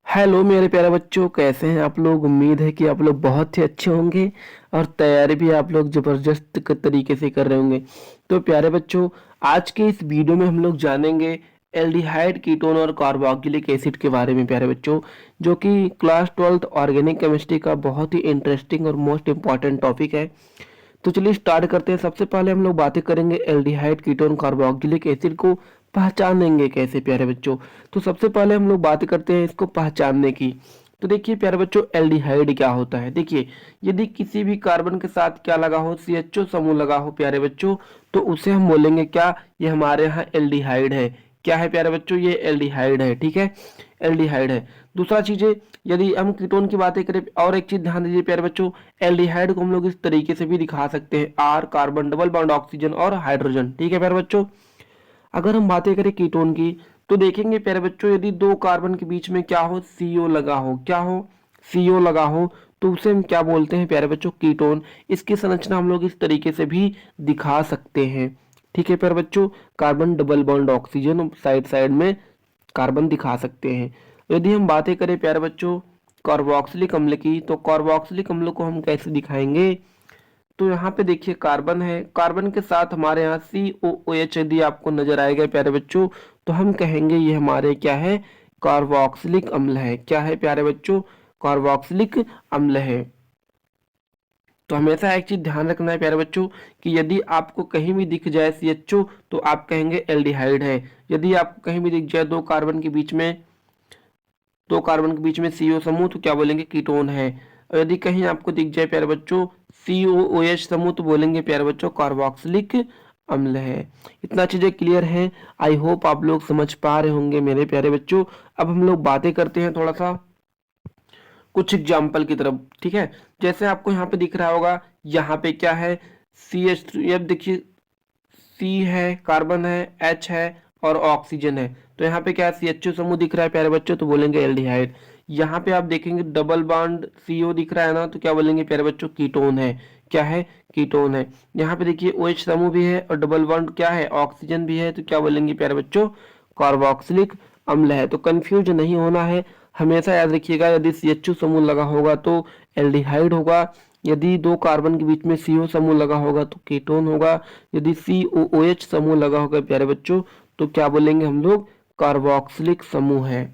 Hello मेरे प्यारे बच्चों, कैसे हैं आप लोग। उम्मीद है कि आप लोग बहुत ही अच्छे होंगे और तैयारी भी आप लोग ज़बरदस्त तरीके से कर रहे होंगे। तो प्यारे बच्चों, आज के इस वीडियो में हम लोग जानेंगे एल्डिहाइड, कीटोन और कार्बोक्सिलिक एसिड के बारे में प्यारे बच्चों, जो कि क्लास 12th ऑर्गेनिक केमिस्ट्री का बहुत ही इंटरेस्टिंग और मोस्ट इंपॉर्टेंट टॉपिक है। तो चलिए स्टार्ट करते हैं। सबसे पहले हम लोग बातें करेंगे एल्डिहाइड, कीटोन, कार्बोक्सिलिक एसिड को पहचानेंगे कैसे प्यारे बच्चों। तो सबसे पहले हम लोग बात करते हैं इसको पहचानने की। तो देखिए प्यारे बच्चों, एल्डिहाइड क्या होता है। देखिए, यदि किसी भी कार्बन के साथ क्या लगा हो, CHO समूह लगा हो प्यारे बच्चों, तो उसे हम बोलेंगे क्या, ये हमारे यहाँ एल्डिहाइड है। क्या है प्यारे बच्चों, ये एल्डिहाइड है। ठीक है, एल्डिहाइड है। दूसरा चीज है, यदि हम कीटोन की बातें करें, और एक चीज ध्यान दीजिए प्यारे बच्चों, एल्डिहाइड को हम लोग इस तरीके से भी दिखा सकते हैं, R carbon, double bond oxygen और हाइड्रोजन। ठीक है प्यारे बच्चों। अगर हम बातें करें कीटोन की, तो देखेंगे प्यारे बच्चों, यदि दो कार्बन के बीच में क्या हो, CO लगा हो, क्या हो, CO लगा हो, तो उसे हम क्या बोलते हैं प्यारे बच्चों, कीटोन। इसकी संरचना हम लोग इस तरीके से भी दिखा सकते हैं। ठीक है प्यारे बच्चों, carbon double bond oxygen, side side में कार्बन दिखा सकते हैं। यदि हम बातें करें प्यारे बच्चों कार्बोक्सिलिक अम्ल की, तो कार्बोक्सिलिक अम्ल को हम कैसे दिखाएंगे। तो यहाँ पे देखिए कार्बन है, कार्बन के साथ हमारे यहाँ COOH यदि आपको नजर आएगा प्यारे बच्चों, तो हम कहेंगे ये हमारे क्या है, कार्बोक्सिलिक अम्ल है। क्या है प्यारे बच्चों, कार्बोक्सिलिक अम्ल है। तो हमेशा एक चीज ध्यान रखना है प्यारे बच्चों, कि यदि आपको कहीं भी दिख जाए CHO, तो आप कहेंगे एल्डिहाइड है। यदि आपको कहीं भी दिख जाए दो कार्बन के बीच में CO समूह, तो क्या बोलेंगे, कीटोन है। और यदि कहीं आपको दिख जाए प्यारे बच्चों COOH समूह, तो बोलेंगे प्यारे बच्चों कार्बोक्सिलिक अम्ल है। इतना चीजें क्लियर है। आई होप आप लोग समझ पा रहे होंगे मेरे प्यारे बच्चों। अब हम लोग बातें करते हैं थोड़ा सा कुछ एग्जाम्पल की तरफ। ठीक है, जैसे आपको यहाँ पे दिख रहा होगा, यहाँ पे क्या है, CH3, अब देखिए C है, कार्बन है, H है और ऑक्सीजन है। तो यहाँ पे क्या है, CHO समूह दिख रहा है प्यारे बच्चों, तो बोलेंगे एल्डिहाइड। यहाँ पे आप देखेंगे डबल बॉन्ड CO दिख रहा है ना, तो क्या बोलेंगे प्यारे बच्चों, कीटोन है। क्या है, कीटोन है। यहाँ पे देखिए OH समूह भी है और डबल बॉन्ड क्या है, ऑक्सीजन भी है, तो क्या बोलेंगे प्यारे बच्चों, कार्बोक्सिलिक अम्ल है। तो कंफ्यूज नहीं होना है, हमेशा याद रखिएगा, यदि CHO समूह लगा होगा तो एल्डिहाइड होगा, यदि दो कार्बन के बीच में CO समूह लगा होगा तो कीटोन होगा, यदि COOH समूह लगा होगा प्यारे बच्चों, तो क्या बोलेंगे हम लोग, कार्बोक्सिलिक समूह है।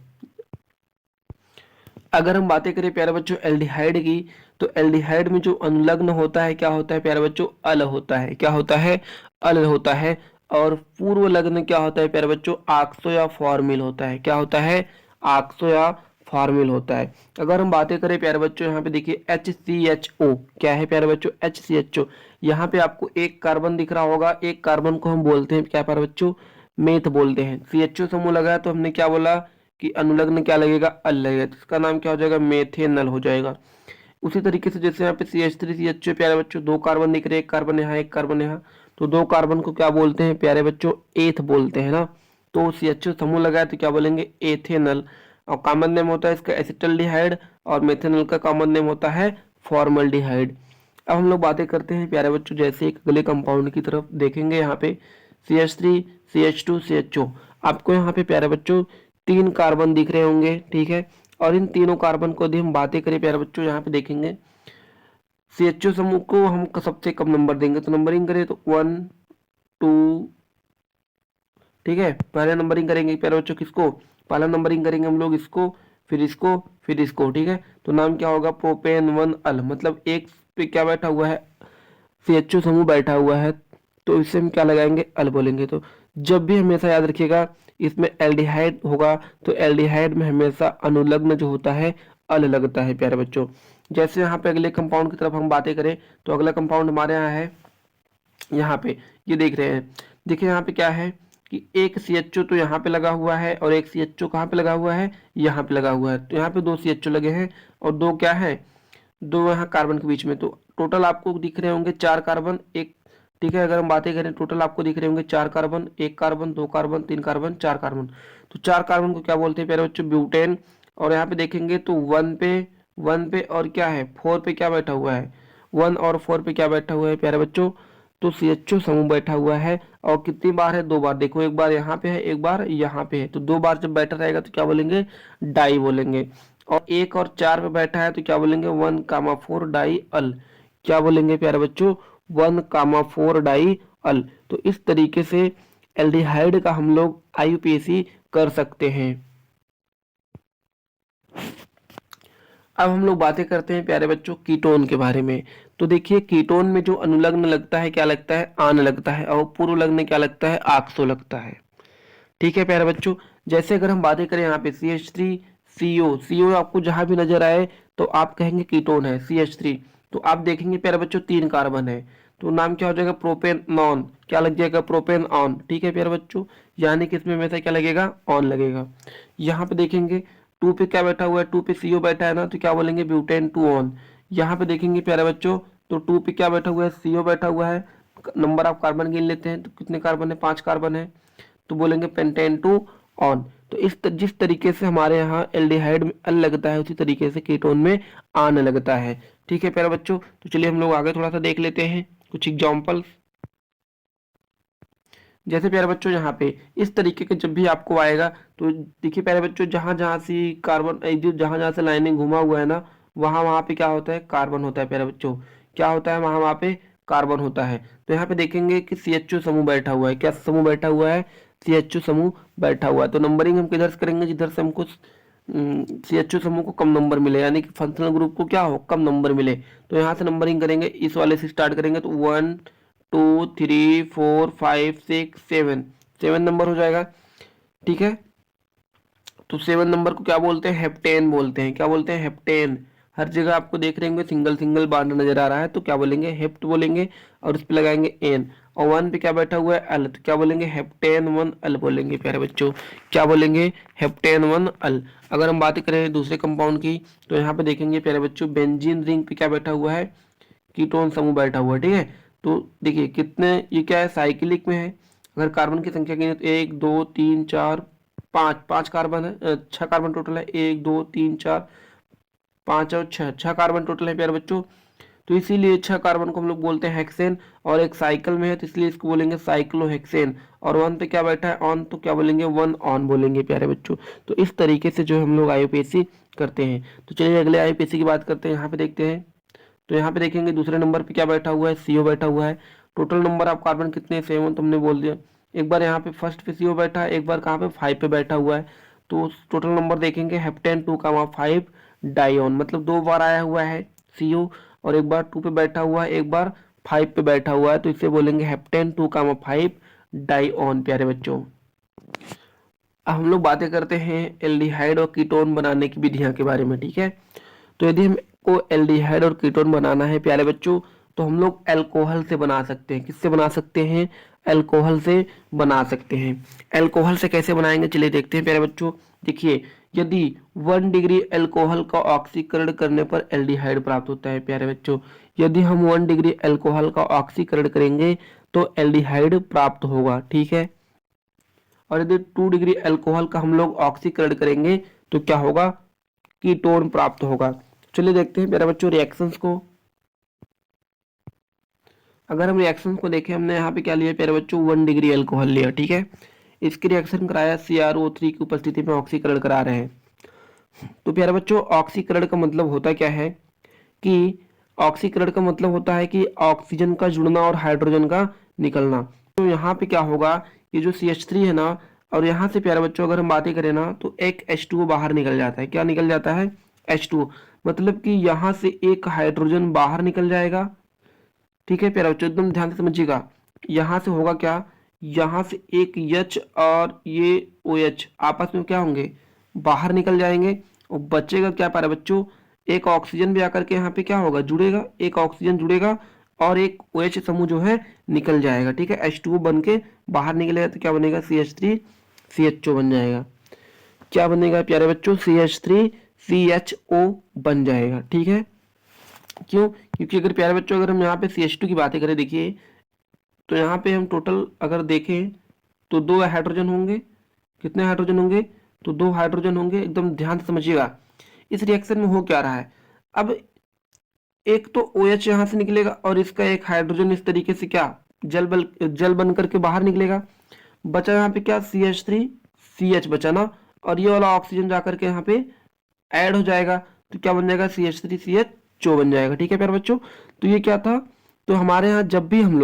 अगर हम बातें करें प्यारे बच्चों एल्डिहाइड की, तो एल्डिहाइड में जो अनुलग्न होता है क्या होता है प्यारे बच्चों, अल होता है। क्या होता है, अल होता है। और पूर्व लग्न क्या होता है प्यारे बच्चों, आक्सो या फॉर्मिल होता है। क्या होता है, आक्सो या फॉर्मिल होता है। अगर हम बातें करें प्यारे बच्चों, यहाँ पे देखिए HCHO, क्या है प्यारे बच्चों, HCHO। यहाँ पे आपको एक कार्बन दिख रहा होगा, एक कार्बन को हम बोलते हैं क्या प्यारे बच्चों, मेथ बोलते हैं। CHO समूह लगा है, तो हमने क्या बोला कि अनुलग्न क्या लगेगा, अल लगेगा, तो इसका नाम क्या हो जाएगा, मेथेनल हो जाएगा। उसी तरीके से जैसे यहाँ पे CH3 CHO प्यारे बच्चों, दो कार्बन दिख रहे हैं, एक कार्बन यहाँ, एक कार्बन यहाँ, तो दो कार्बन को क्या बोलते हैं प्यारे बच्चों, एथ बोलते हैं ना। तो CHO समूह लगाए तो क्या बोलेंगे, एथेनल। और कॉमन नेम होता है इसका एसिटल्डिहाइड, और मेथेनल का कॉमन नेम होता है फॉर्मल्डिहाइड। अब हम लोग बातें करते हैं प्यारे बच्चों, जैसे एक अगले कंपाउंड की तरफ देखेंगे। यहाँ पे CH3 CH2 CHO, आपको यहाँ पे प्यारे बच्चों तीन कार्बन दिख रहे होंगे। ठीक है, और इन तीनों कार्बन को यदि हम बातें करें प्यारे बच्चों, यहाँ पे देखेंगे CHO समूह को हम सबसे कम नंबर देंगे, तो नंबरिंग करें तो 1 2। ठीक है, पहले नंबरिंग करेंगे प्यारे बच्चों किसको, पहला नंबरिंग करेंगे हम लोग इसको, फिर इसको, फिर इसको। ठीक है, तो नाम क्या होगा, प्रोपेन 1 अल, मतलब एक पे क्या बैठा हुआ है, CHO समूह बैठा हुआ है, तो इससे हम क्या लगाएंगे, अल बोलेंगे। तो जब भी हमेशा याद रखिएगा इसमें एल्डिहाइड होगा, तो एल्डिहाइड में हमेशा अनुलग्न जो होता है अल लगता है प्यारे बच्चों। जैसे यहाँ पे अगले कंपाउंड की तरफ हम बातें करें, तो अगला कंपाउंड हमारे यहाँ है, यहाँ पे ये देख रहे हैं। देखिए यहाँ पे क्या है कि एक CHO तो यहाँ पे लगा हुआ है, और एक CHO कहाँ पे लगा हुआ है, यहाँ पे लगा हुआ है। तो यहाँ पे दो CHO लगे हैं, और दो क्या है, दो यहाँ कार्बन के बीच में। तो टोटल आपको दिख रहे होंगे चार कार्बन, एक। ठीक है, अगर हम बातें करें टोटल आपको दिख रहे होंगे चार कार्बन, एक कार्बन, दो कार्बन, तीन कार्बन, चार कार्बन। तो चार कार्बन को क्या बोलते हैं प्यारे बच्चों, ब्यूटेन। और यहाँ पे देखेंगे तो वन पे और क्या है, फोर पे क्या बैठा हुआ है, वन और फोर पे क्या बैठा हुआ है प्यारे बच्चों, तो CHO समूह बैठा हुआ है और कितनी बार है, 2 बार। देखो एक बार यहाँ पे है, एक बार यहाँ पे है, तो 2 बार जब बैठा रहेगा तो क्या बोलेंगे, डाई बोलेंगे। और 1 और 4 पे बैठा है तो क्या बोलेंगे, 1,4 डाई अल। क्या बोलेंगे प्यारे बच्चों, 1,4 डाई अल। तो इस तरीके से एल्डिहाइड का हम लोग IUPAC कर सकते हैं। अब हम लोग बातें करते हैं प्यारे बच्चों कीटोन के बारे में। तो देखिए कीटोन में जो अनुलग्न लगता है क्या लगता है, आन लगता है, और पूर्व लग्न क्या लगता है, आक्सो लगता है। ठीक है प्यारे बच्चों, जैसे अगर हम बातें करें यहाँ पे CH3 CO, CO आपको जहां भी नजर आए तो आप कहेंगे कीटोन है CH3। तो आप देखेंगे प्यारे बच्चों 3 कार्बन है, तो नाम क्या हो जाएगा, प्रोपेन नॉन। क्या लग जाएगा, प्रोपेन ऑन। ठीक है प्यारे बच्चों, यानी कि इसमें हमेशा क्या लगेगा, ऑन लगेगा। यहाँ पे देखेंगे 2 पे क्या बैठा हुआ है, 2 पे CO बैठा है ना, तो क्या बोलेंगे, ब्यूटेन 2 ऑन। यहाँ पे देखेंगे प्यारे बच्चों तो 2 पे क्या बैठा हुआ है, CO बैठा हुआ है। नंबर ऑफ कार्बन गिन लेते हैं, तो कितने कार्बन है, 5 कार्बन है, तो बोलेंगे पेंटेन 2 ऑन। तो जिस तरीके से हमारे यहाँ एल्डिहाइड में अल लगता है उसी तरीके से कीटोन में आन लगता है। ठीक है प्यारे बच्चों, तो चलिए हम लोग आगे थोड़ा सा देख लेते हैं कुछ एग्जाम्पल्स। जैसे प्यारे बच्चों यहाँ पे इस तरीके के जब भी आपको आएगा तो देखिए प्यारे बच्चों, जहां जहां से कार्बन, जो जहां जहां से लाइनिंग घुमा हुआ है ना, वहां वहां पे क्या होता है, कार्बन होता है प्यारे बच्चों। क्या होता है, वहां वहां पे कार्बन होता है। तो यहाँ पे देखेंगे कि CHO समूह बैठा हुआ है। क्या समूह बैठा हुआ है, CHO समूह बैठा हुआ है। तो नंबरिंग हम किधर से करेंगे, जिधर से हमको CHO समूह को कम नंबर मिले, यानी कि फंक्शनल ग्रुप को क्या हो, कम नंबर मिले। तो यहाँ से नंबरिंग करेंगे, इस वाले से स्टार्ट करेंगे, तो 1 2 3 4 5 6 7, 7 नंबर हो जाएगा। ठीक है, तो 7 नंबर को क्या बोलते हैं, हेप्टेन बोलते हैं। क्या बोलते हैं, हेप्टेन। हर जगह आपको देख रहे होंगे सिंगल सिंगल बांड नजर आ रहा है, तो क्या बोलेंगे, हेप्ट बोलेंगे, और उस पे लगाएंगे एन। और 1 पे क्या बैठा हुआ है, अल, तो क्या बोलेंगे, हेप्टेन 1 अल बोलेंगे प्यारे बच्चों। क्या बोलेंगे, हेप्टेन 1 अल। अगर हम बात करें दूसरे कंपाउंड की, तो यहाँ पे देखेंगे प्यारे बच्चों बेंजीन रिंग पे क्या बैठा हुआ है, कीटोन समूह बैठा हुआ है। ठीक है, तो देखिए कितने, ये क्या है, साइक्लिक में है। अगर कार्बन की संख्या गिने तो 1 2 3 4 5, 5 कार्बन है, 6 कार्बन टोटल है, 1 2 3 4 5 और 6, 6 कार्बन टोटल है प्यारे बच्चों। तो इसीलिए 6 कार्बन को हम लोग बोलते हैं हेक्सेन, और एक साइकिल में है तो इसलिए इसको बोलेंगे साइक्लोहेक्सेन। और 1 पे क्या बैठा है, ऑन, तो क्या बोलेंगे, 1 ऑन बोलेंगे प्यारे बच्चों। तो इस तरीके से जो हम लोग IUPAC करते हैं। तो चलिए अगले IUPAC की बात करते हैं, यहाँ पे देखते हैं। तो यहाँ पे देखेंगे दूसरे नंबर पे क्या बैठा हुआ है, CO बैठा हुआ है। टोटल नंबर ऑफ कार्बन कितने, 7 तुमने बोल दिया। एक बार यहाँ पे फर्स्ट पे CO बैठा है, एक बार कहाँ पे 5 पे बैठा हुआ है। तो टोटल नंबर देखेंगे, हेप्टेन 2,5 डाइऑन, मतलब 2 बार आया हुआ है CO, और एक बार 2 पे बैठा हुआ है, एक बार 5 पे बैठा हुआ है, तो इसे बोलेंगे हेप्टेन 2,5 डाइऑन प्यारे बच्चों। अब हम लोग बातें करते हैं एल्डिहाइड और कीटोन बनाने की विधियां के बारे में। ठीक है, तो यदि हमको एल्डिहाइड और कीटोन बनाना है प्यारे बच्चों, तो हम लोग अल्कोहल से बना सकते हैं। किससे बना सकते हैं, अल्कोहल से बना सकते हैं। अल्कोहल से कैसे बनाएंगे, चलिए देखते हैं प्यारे बच्चों। देखिए यदि 1 डिग्री अल्कोहल का ऑक्सीकरण करने पर एल्डिहाइड प्राप्त होता है प्यारे बच्चों। यदि हम 1 डिग्री अल्कोहल का ऑक्सीकरण करेंगे तो एल्डिहाइड प्राप्त होगा। ठीक है, और यदि 2 डिग्री अल्कोहल का हम लोग ऑक्सीकरण करेंगे तो क्या होगा, कीटोन प्राप्त होगा। चलिए देखते हैं प्यारे बच्चों रिएक्शंस को। अगर हम रिएक्शंस को देखें, हमने यहाँ पे क्या लिया प्यारे बच्चों, 1 डिग्री अल्कोहल लिया। ठीक है, इसकी रिएक्शन कराया, CrO3 की उपस्थिति में ऑक्सीकरण करा रहे हैं। तो प्यारे बच्चों ऑक्सीकरण का मतलब होता क्या है, कि ऑक्सीकरण का मतलब होता है कि ऑक्सीजन का जुड़ना और हाइड्रोजन का निकलना। तो यहाँ पे क्या होगा, ये जो CH3 है ना, और यहाँ से प्यारे बच्चों अगर हम बातें करें ना, तो एक H2O बाहर निकल जाता है। क्या निकल जाता है, H2O, मतलब कि यहाँ से एक हाइड्रोजन बाहर निकल जाएगा। ठीक है प्यारे बच्चों, एकदम ध्यान से समझिएगा। यहाँ से होगा क्या, यहाँ से एक H और ये OH आपस में क्या होंगे, बाहर निकल जाएंगे, और बचेगा क्या प्यारे बच्चों, एक ऑक्सीजन भी आकर के यहाँ पे क्या होगा, जुड़ेगा, एक ऑक्सीजन जुड़ेगा और एक OH समूह जो है निकल जाएगा। ठीक है, H2O बन के बाहर निकलेगा तो क्या बनेगा, CH3 CHO बन जाएगा। क्या बनेगा प्यारे बच्चों, CH3 CHO बन जाएगा। ठीक है, क्यों, क्योंकि अगर प्यारे बच्चों अगर हम यहाँ पे CH2 की बातें करें, देखिए तो यहाँ पे हम टोटल अगर देखें तो 2 हाइड्रोजन होंगे। कितने हाइड्रोजन होंगे, तो 2 हाइड्रोजन होंगे। एकदम ध्यान से समझिएगा इस रिएक्शन में हो क्या रहा है। अब एक तो OH यहाँ से निकलेगा और इसका एक हाइड्रोजन इस तरीके से क्या जल बन करके बाहर निकलेगा। बचा यहाँ पे क्या, CH3CH बचा ना, और ये वाला ऑक्सीजन जाकर के यहाँ पे ऐड हो जाएगा, तो क्या बन जाएगा, CH3CHO बन जाएगा। ठीक है प्यारे बच्चों, तो ये क्या था, तो हमारे यहाँ जब भी हम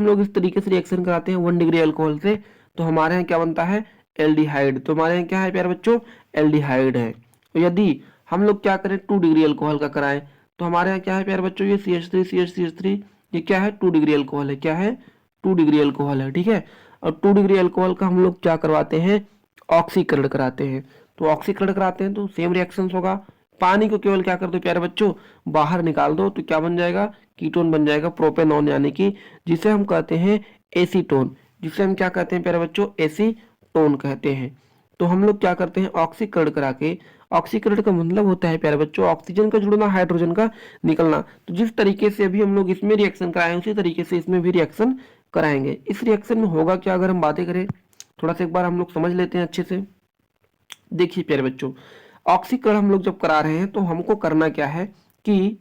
लोग इस तरीके से रिएक्शन कराते हैं 1 डिग्री अल्कोहल से, तो हमारे यहाँ क्या बनता है, एल्डिहाइड। तो हमारे यहाँ क्या है प्यारे बच्चों, एल्डिहाइड है। तो यदि हम लोग क्या करें 2 डिग्री अल्कोहल का कराएं, तो हमारे यहाँ क्या है प्यारे बच्चों, ये CH3CH3 ये क्या है, 2 डिग्री अल्कोहल है। क्या है, 2 डिग्री अल्कोहल है। ठीक है, और 2 डिग्री अल्कोहल का हम लोग क्या करवाते हैं, ऑक्सीकरण कराते हैं। तो ऑक्सीकरण कराते हैं तो सेम रिएक्शन होगा। पानी को केवल क्या कर दो प्यारे बच्चों, बाहर निकाल दो, तो क्या बन जाएगा, कीटोन बन जाएगा, प्रोपेनॉन, यानी कि जिसे हम कहते हैं एसीटोन, जिसे हम क्या कहते हैं प्यारे बच्चों, एसीटोन कहते हैं। तो हम लोग क्या करते हैं, ऑक्सीकरण करा के, ऑक्सीकरण का मतलब होता है प्यारे बच्चों ऑक्सीजन का जुड़ना, हाइड्रोजन का निकलना। तो जिस तरीके से अभी हम लोग इसमें रिएक्शन कराएं, उसी तरीके से इसमें भी रिएक्शन कराएंगे। इस रिएक्शन में होगा क्या, अगर हम बातें करें थोड़ा सा एक बार हम लोग समझ लेते हैं अच्छे से। देखिए प्यारे बच्चों, ऑक्सीकरण हम लोग जब करा रहे हैं तो हमको करना क्या है कि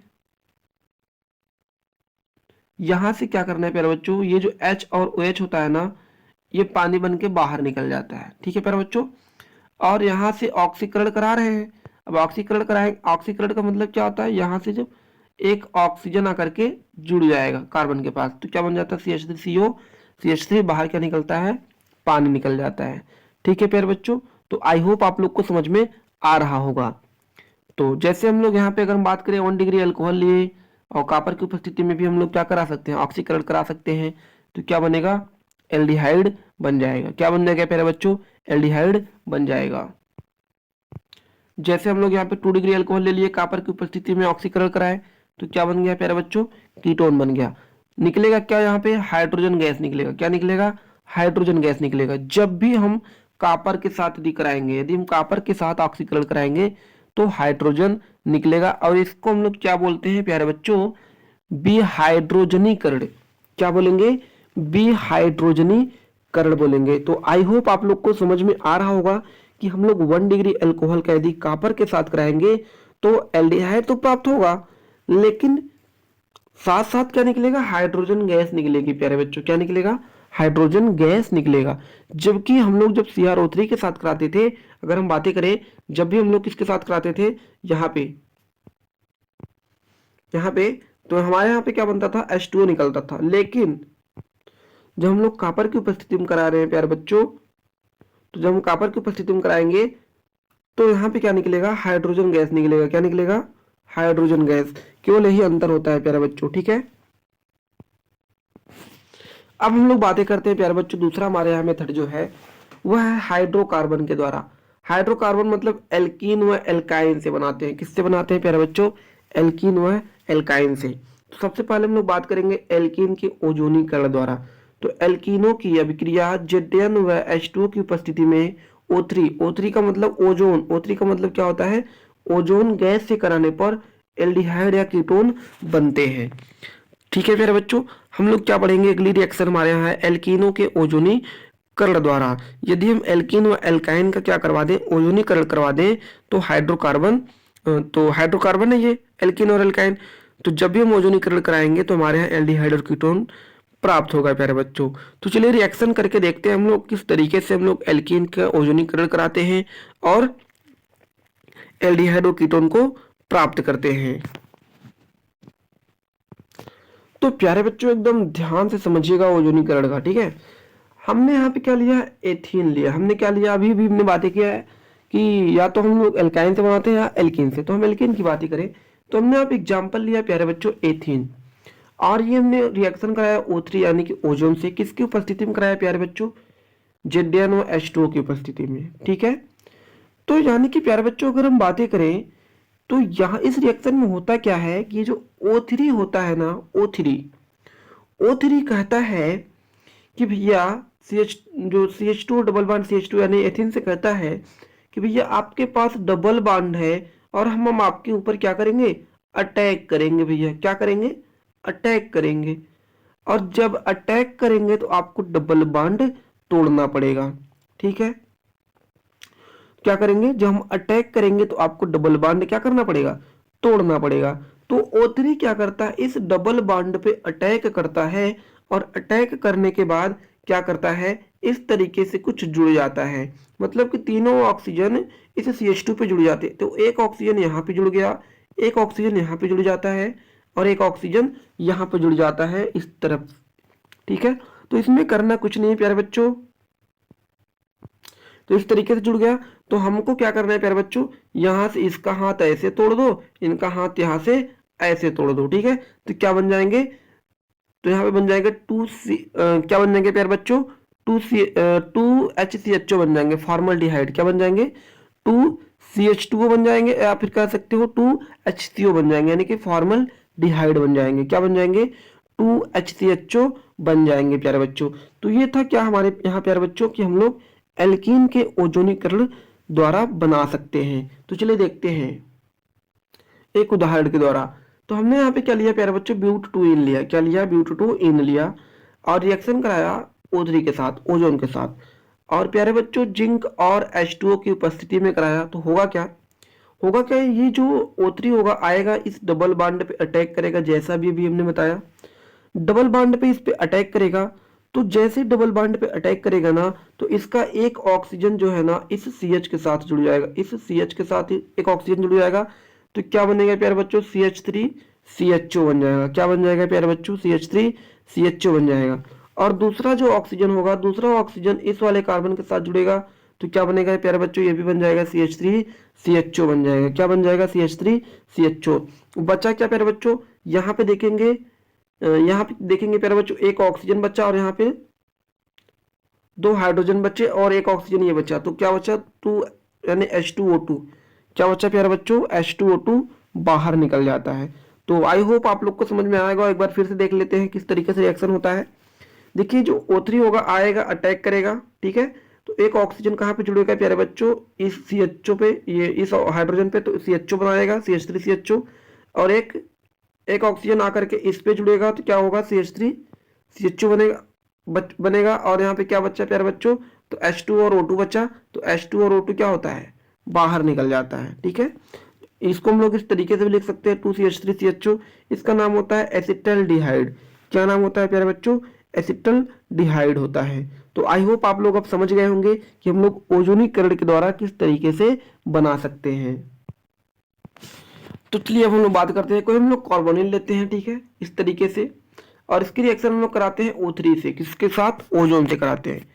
यहां से क्या करना है प्यारे बच्चों, ये जो H और OH होता है ना, ये पानी बन के बाहर निकल जाता है। ठीक है प्यारे बच्चों, और यहाँ से ऑक्सीकरण करा रहे हैं। अब ऑक्सीकरण कराएं, ऑक्सीकरण का मतलब क्या होता है, यहाँ से जब एक ऑक्सीजन आकर के जुड़ जाएगा कार्बन के पास, तो क्या बन जाता है, CH3CO, CH3 बाहर क्या निकलता है, पानी निकल जाता है। ठीक है प्यारे बच्चों, तो आई होप आप लोग को समझ में आ रहा होगा। तो जैसे हम लोग यहाँ पे अगर हम बात करें 1 डिग्री अल्कोहल लिए, और कॉपर की उपस्थिति में भी हम लोग क्या करा सकते हैं, ऑक्सीकरण करा सकते हैं, तो क्या बनेगा, एल्डिहाइड बन जाएगा। क्या बन जाएगा प्यारे बच्चों, एल्डिहाइड बन जाएगा। जैसे हम लोग यहाँ पे 2 डिग्री अल्कोहल ले लिए, कॉपर की उपस्थिति में ऑक्सीकरण कराए, तो क्या बन गया प्यारे बच्चों, कीटोन बन गया। निकलेगा क्या, यहाँ पे हाइड्रोजन गैस निकलेगा। क्या निकलेगा, हाइड्रोजन गैस निकलेगा। जब भी हम कॉपर के साथ यदि कराएंगे, यदि हम कॉपर के साथ ऑक्सीकरण कराएंगे तो हाइड्रोजन निकलेगा, और इसको हम लोग क्या बोलते हैं प्यारे बच्चों, विहाइड्रोजनीकरण। क्या बोलेंगे, विहाइड्रोजनीकरण बोलेंगे। तो आई होप आप लोग को समझ में आ रहा होगा कि हम लोग 1 डिग्री अल्कोहल का यदि कॉपर के साथ कराएंगे तो एल्डिहाइड तो प्राप्त होगा, लेकिन साथ साथ क्या निकलेगा, हाइड्रोजन गैस निकलेगी प्यारे बच्चों। क्या निकलेगा, हाइड्रोजन गैस निकलेगा। जबकि हम लोग जब CrO3 के साथ कराते थे, अगर हम बातें करें, जब भी हम लोग किसके साथ कराते थे, यहाँ पे तो हमारे यहाँ पे क्या बनता था, H2O निकलता था। लेकिन जब हम लोग कॉपर की उपस्थिति में करा रहे हैं प्यारे बच्चों, तो जब हम कॉपर की उपस्थिति में कराएंगे तो यहाँ पे क्या निकलेगा, हाइड्रोजन गैस निकलेगा। क्या निकलेगा, हाइड्रोजन गैस। केवल यही अंतर होता है प्यारे बच्चों। ठीक है, अब हम लोग बातें करते हैं प्यारे बच्चों, दूसरा हमारे यहाँ मेथड जो है वह है हाइड्रोकार्बन के द्वारा। हाइड्रोकार्बन मतलब एल्कीन व एल्काइन से बनाते हैं। किससे बनाते हैं प्यारे बच्चों, एल्कीन व एल्काइन से। तो सबसे पहले हम लोग बात करेंगे एल्कीन के ओजोनीकरण द्वारा। तो एल्कीनों की अभिक्रिया Zn व H2O की उपस्थिति में O3 का मतलब ओजोन, O3 का मतलब क्या होता है, ओजोन गैस से कराने पर एल्डिहाइड या कीटोन बनते हैं। ठीक है प्यारे बच्चों, हम लोग क्या पढ़ेंगे, अगली रिएक्शन हमारे यहाँ है एल्कीनों के ओजोनीकरण द्वारा। यदि हम एल्कीन व एल्काइन का क्या करवा दें, ओजोनीकरण करवा दें, तो हाइड्रोकार्बन है ये एल्कीन और एल्काइन। तो जब भी हम ओजोनीकरण कराएंगे तो हमारे यहाँ एल्डिहाइड और कीटोन प्राप्त होगा प्यारे बच्चों। तो चलिए रिएक्शन करके देखते हैं हम लोग किस तरीके से हम लोग एल्कीन का ओजोनीकरण कराते हैं और एल्डिहाइड और कीटोन को प्राप्त करते हैं। तो प्यारे बच्चों एकदम ध्यान से समझिएगा ओजोनीकरण का। ठीक है, हमने यहाँ पे क्या लिया, एथीन लिया। हमने क्या लिया, अभी भी हमने बातें किया है कि या तो हम लोग एल्काइन से बनाते हैं या एल्कीन से। तो हम एल्कीन की बात करें तो हमने यहाँ पे एग्जाम्पल लिया प्यारे बच्चों एथीन, और ये हमने रिएक्शन कराया O3 यानी कि ओजोन से। किसकी उपस्थिति में कराया प्यारे बच्चों, Zn और H2O की उपस्थिति में। ठीक है, तो यानी कि प्यारे बच्चों अगर हम बातें करें तो यहाँ इस रिएक्शन में होता क्या है कि ये जो O3 होता है ना, O3 कहता है कि भैया CH2 डबल बॉन्ड CH2 यानी एथिन से कहता है कि भैया आपके पास डबल बॉन्ड है और हम आपके ऊपर क्या करेंगे, अटैक करेंगे। भैया क्या करेंगे, अटैक करेंगे। और जब अटैक करेंगे तो आपको डबल बॉन्ड तोड़ना पड़ेगा। ठीक है, क्या करेंगे, जब हम अटैक करेंगे तो आपको डबल बॉन्ड क्या करना पड़ेगा, तोड़ना पड़ेगा। तो O3 क्या करता है, इस डबल बॉन्ड पे अटैक करता है और अटैक करने के बाद क्या करता है, इस तरीके से कुछ जुड़ जाता है। मतलब कि तीनों ऑक्सीजन इस CH2 पे जुड़ जाते हैं। तो एक ऑक्सीजन यहाँ पे जुड़ गया, एक ऑक्सीजन यहाँ पे जुड़ जाता है और एक ऑक्सीजन यहाँ पे जुड़ जाता है इस तरफ। ठीक है, तो इसमें करना कुछ नहीं है प्यारे बच्चों। तो इस तरीके से जुड़ गया। तो हमको क्या करना है प्यारे बच्चों, यहाँ से इसका हाथ ऐसे तोड़ दो, इनका हाथ यहाँ से ऐसे तोड़ दो। ठीक है, तो क्या बन जाएंगे, तो यहाँ पे बन जाएगा क्या बन जाएंगे प्यारे बच्चों, 2HCHO बन जाएंगे, फॉर्मल्डिहाइड। क्या बन जाएंगे, 2CH2O बन जाएंगे, या फिर कह सकते हो 2HCO बन जाएंगे, यानी कि फॉर्मल्डिहाइड बन जाएंगे। क्या बन जाएंगे, 2HCHO बन जाएंगे प्यारे बच्चों। तो ये था क्या हमारे यहाँ प्यारे बच्चों कि हम लोग एल्कीन के ओजोनीकरण द्वारा बना सकते हैं। तो चलिए देखते हैं एक उदाहरण के द्वारा। तो हमने यहाँ पे क्या लिया प्यारे बच्चों, ब्यूट-2-इन लिया। क्या लिया, ब्यूट-2-इन लिया और रिएक्शन कराया O3 के साथ, ओजोन के साथ। और प्यारे बच्चों जिंक और H2O की उपस्थिति में कराया। तो होगा क्या, होगा क्या, ये जो O3 होगा आएगा इस डबल बॉन्ड पे अटैक करेगा, जैसा भी अभी हमने बताया। डबल बॉन्ड पे इस पे अटैक करेगा। तो जैसे डबल बॉन्ड पे अटैक करेगा ना, तो इसका एक ऑक्सीजन जो है ना इस CH के साथ जुड़ जाएगा, इस CH के साथ एक ऑक्सीजन जुड़ जाएगा। तो क्या बनेगा प्यारे बच्चों, CH3CHO बन जाएगा। क्या बन जाएगा प्यारे बच्चों, CH3CHO बन जाएगा। और दूसरा जो ऑक्सीजन होगा, दूसरा ऑक्सीजन इस वाले कार्बन के साथ जुड़ेगा। तो क्या बनेगा प्यारे बच्चों, ये भी बन जाएगा CH3CHO बन जाएगा। क्या बन जाएगा, CH3CHO। बचा क्या प्यारे बच्चों, यहाँ पे देखेंगे, यहाँ पे देखेंगे प्यारे बच्चों, एक ऑक्सीजन बचा और यहाँ पे 2 हाइड्रोजन बचे और एक ऑक्सीजन ये बचा। तो क्या बचा, 2 यानी H2O2। क्या बचा प्यारे बच्चों, H2O2 बाहर निकल जाता है। तो आई होप आप लोग को समझ में आएगा। एक बार फिर से देख लेते हैं किस तरीके से रिएक्शन होता है। देखिए जो O3 होगा आएगा, अटैक करेगा। ठीक है, तो एक ऑक्सीजन कहाँ पे जुड़ेगा प्यारे बच्चों, इस CHO पे, ये इस हाइड्रोजन पे, तो CHO बनाएगा, CH3CHO। और एक ऑक्सीजन आकर के इस पे जुड़ेगा, तो क्या होगा, CH3CHO बनेगा। और यहाँ पे क्या बच्चा प्यारे बच्चों, तो H2 और O2 बचा। तो H2 और O2 क्या होता है, बाहर निकल जाता है। ठीक है, इसको हम लोग इस तरीके से भी लिख सकते हैं, 2CH3CHO। इसका नाम होता है एसिटल्डिहाइड। क्या नाम होता है प्यारे बच्चों, एसिटल्डिहाइड होता है। तो आई होप आप लोग अब समझ गए होंगे कि हम लोग ओजोनीकरण के द्वारा किस तरीके से बना सकते हैं। तो चलिए अब हम लोग बात करते हैं, कोई हम लोग कार्बोनिल लेते हैं। ठीक है, इस तरीके से, और इसकी रिएक्शन हम लोग कराते हैं O3 से, किसके साथ, ओजोन से कराते हैं।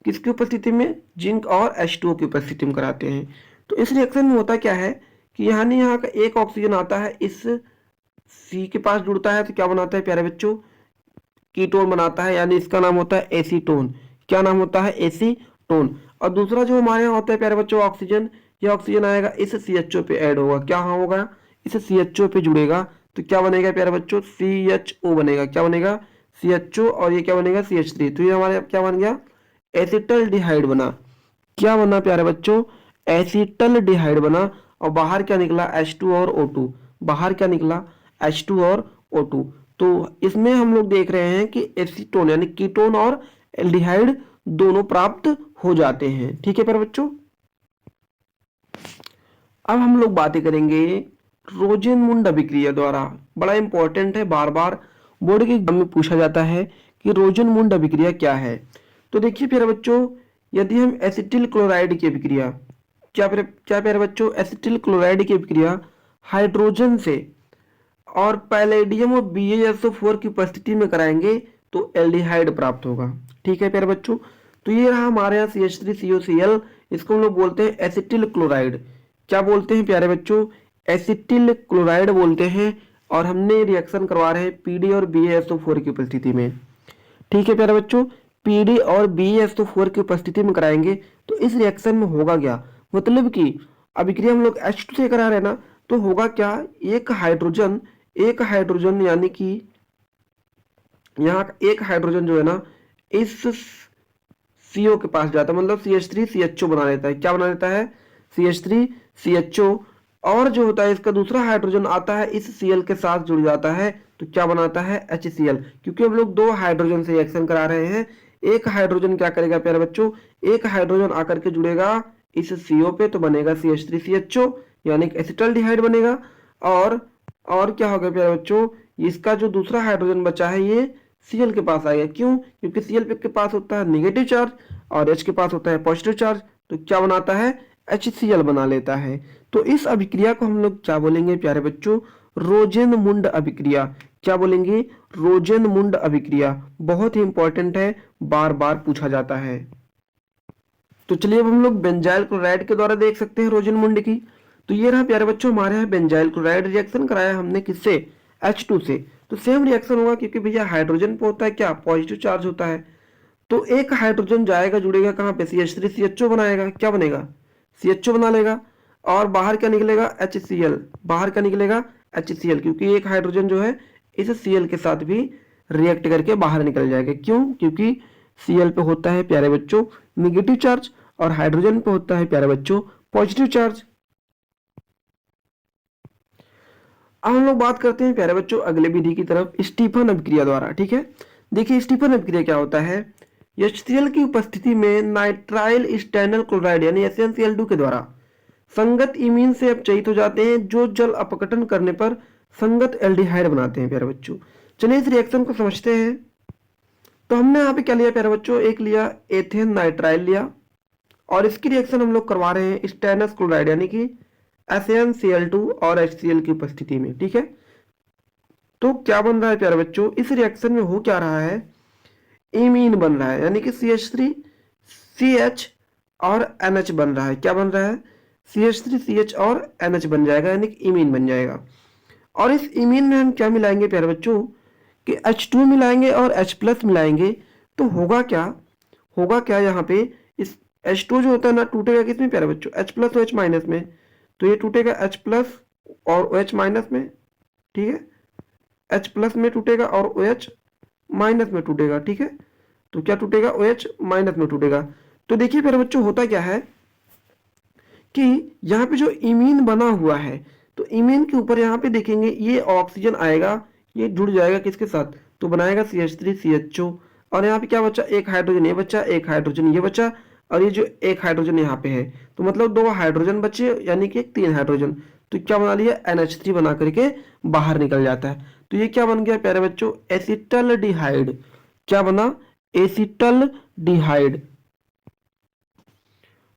किसकी उपस्थिति में, जिंक और H2O की उपस्थिति में कराते हैं। तो इस रिएक्शन में होता क्या है कि यहाँ का एक ऑक्सीजन आता है, इस C के पास जुड़ता है। तो क्या बनाता है प्यारे बच्चों, कीटोन बनाता है, यानी इसका नाम होता है एसीटोन। क्या नाम होता है, एसीटोन। और दूसरा जो हमारे यहाँ होता है प्यारे बच्चों ऑक्सीजन, ये ऑक्सीजन आएगा इस CHO पे ऐड होगा। क्या होगा, इस CHO पे जुड़ेगा। तो क्या बनेगा प्यारे बच्चों, CHO बनेगा। क्या बनेगा, CHO, और ये क्या बनेगा, CH3। तो ये हमारे क्या बन गया, एसिटल्डिहाइड बना। क्या बना प्यारे बच्चों, एसिटल्डिहाइड बना। और बाहर क्या निकला, H2 और O2। बाहर क्या निकला, H2 और O2। तो इसमें हम लोग देख रहे हैं कि एसीटोन यानी कीटोन और एल्डिहाइड दोनों प्राप्त हो जाते हैं। ठीक है प्यारे बच्चों, अब हम लोग बातें करेंगे रोजेनमुंड अभिक्रिया द्वारा। बड़ा इंपॉर्टेंट है, बार बार बोर्ड के एग्जाम में पूछा जाता है कि रोजेनमुंड अभिक्रिया क्या है। तो देखिए प्यारे बच्चों, यदि हम एसिटिल क्लोराइड की अभिक्रिया, क्या प्यारे बच्चों, एसिटिल क्लोराइड की अभिक्रिया हाइड्रोजन से और पैलेडियम और BaSO4 की उपस्थिति में कराएंगे तो एल्डिहाइड प्राप्त होगा। ठीक है प्यारे बच्चों, तो ये रहा हमारे यहाँ CH3COCl। इसको हम लोग बोलते हैं एसिटिल क्लोराइड। क्या बोलते हैं प्यारे बच्चों, एसिटिल क्लोराइड बोलते हैं। और हमने रिएक्शन करवा रहे हैं PD और BaSO4 की उपस्थिति में। ठीक है प्यारे बच्चों, PD और BaSO4 की उपस्थिति में कराएंगे। तो इस रिएक्शन में होगा क्या, मतलब कि अभिक्रिया हम लोग H2 से करा रहे हैं ना, तो होगा क्या, एक हाइड्रोजन यानी कि यहाँ एक हाइड्रोजन जो है ना इस CO के पास जाता है, मतलब CH3CHO बना लेता है। क्या बना लेता है, CH3CHO। और जो होता है इसका दूसरा हाइड्रोजन आता है इस Cl के साथ जुड़ जाता है। तो क्या बनाता है, HCl। क्योंकि हम लोग 2 हाइड्रोजन से रिएक्शन करा रहे हैं। एक हाइड्रोजन क्या करेगा प्यारे बच्चों, एक हाइड्रोजन आकर के जुड़ेगा इस CO पे, तो बनेगा CH3CHO यानी कि एसिटल्डिहाइड बनेगा। और क्या होगा प्यारे बच्चों, इसका जो दूसरा हाइड्रोजन बचा है ये Cl के पास आएगा। क्यों? क्योंकि Cl के पास होता है नेगेटिव चार्ज और H के पास होता है पॉजिटिव चार्ज, तो क्या बनाता है? HCl बना लेता है। तो इस अभिक्रिया को हम लोग क्या बोलेंगे प्यारे बच्चों? रोजेनमुंड अभिक्रिया। क्या बोलेंगे? रोजेनमुंड अभिक्रिया। बहुत ही इंपॉर्टेंट है, बार बार पूछा जाता है। तो चलिए अब हम लोग बेंजाइल क्लोराइड के द्वारा देख सकते हैं रोजेनमुंड की। तो ये रहा प्यारे बच्चों हमारे यहाँ बेंजाइल क्लोराइड रिएक्शन कराया हमने किससे? H2 से। तो सेम रिएक्शन होगा क्योंकि भैया हाइड्रोजन पे होता है क्या? पॉजिटिव चार्ज होता है। तो एक हाइड्रोजन जाएगा जुड़ेगा कहाँ पे? CH3CHO बनाएगा। क्या बनेगा? CHO बना लेगा। और बाहर क्या निकलेगा? HCl। बाहर क्या निकलेगा? HCl, क्योंकि एक हाइड्रोजन जो है इस Cl के साथ भी रिएक्ट करके बाहर निकल जाएगा। क्यों? क्योंकि Cl पे होता है प्यारे बच्चों निगेटिव चार्ज और हाइड्रोजन पे होता है प्यारे बच्चों पॉजिटिव चार्ज। अब हम लोग बात करते हैं प्यारे बच्चों अगले विधि की तरफ, स्टीफन अभिक्रिया द्वारा। ठीक है, देखिए स्टीफन अभिक्रिया क्या होता है? HCl की उपस्थिति में नाइट्राइल स्टैनल क्लोराइड यानी SnCl2 के द्वारा संगत इमीन से अपचयित हो जाते हैं, जो जल अपघटन करने पर संगत एल्डिहाइड बनाते हैं प्यारे बच्चों। चलिए इस रिएक्शन को समझते हैं। तो हमने यहाँ पे क्या लिया प्यारे बच्चों? एक लिया एथेन नाइट्राइल लिया और इसकी रिएक्शन हम लोग करवा रहे हैं स्टेनस क्लोराइड यानी कि SnCl2 और HCl की उपस्थिति में। ठीक है, तो क्या बन रहा है प्यारे बच्चों? इस रिएक्शन में हो क्या रहा है? इमीन बन रहा है यानी कि CH3 CH और NH बन रहा है। क्या बन रहा है? CH3 CH और NH बन जाएगा यानी कि इमीन बन जाएगा। और इस इमीन में हम क्या मिलाएंगे प्यारे बच्चों? कि H2 मिलाएंगे और H प्लस मिलाएंगे। तो होगा क्या? होगा क्या यहाँ पे? इस H2 जो होता है ना टूटेगा किस में प्यारे बच्चों? H प्लस और H माइनस में। तो ये टूटेगा H प्लस और OH माइनस में। ठीक है, H प्लस में टूटेगा और OH माइनस में टूटेगा। ठीक है, तो क्या टूटेगा? OH माइनस में टूटेगा। तो देखिए प्यारे बच्चों होता क्या है कि यहाँ पे जो इमीन बना हुआ है, तो इमीन के ऊपर यहाँ पे देखेंगे ये ऑक्सीजन आएगा, ये जुड़ जाएगा किसके साथ? तो बनाएगा CH3CHO। और यहाँ पे क्या बचा? एक हाइड्रोजन ये बचा, एक हाइड्रोजन ये बचा, और ये जो एक हाइड्रोजन यहाँ पे है, तो मतलब दो हाइड्रोजन बचे यानी कि तीन हाइड्रोजन। तो क्या बना लिया? NH3 बना करके बाहर निकल जाता है। तो ये क्या बन गया प्यारे बच्चों? एसिटल्डिहाइड। क्या बना? एसिटल्डिहाइड।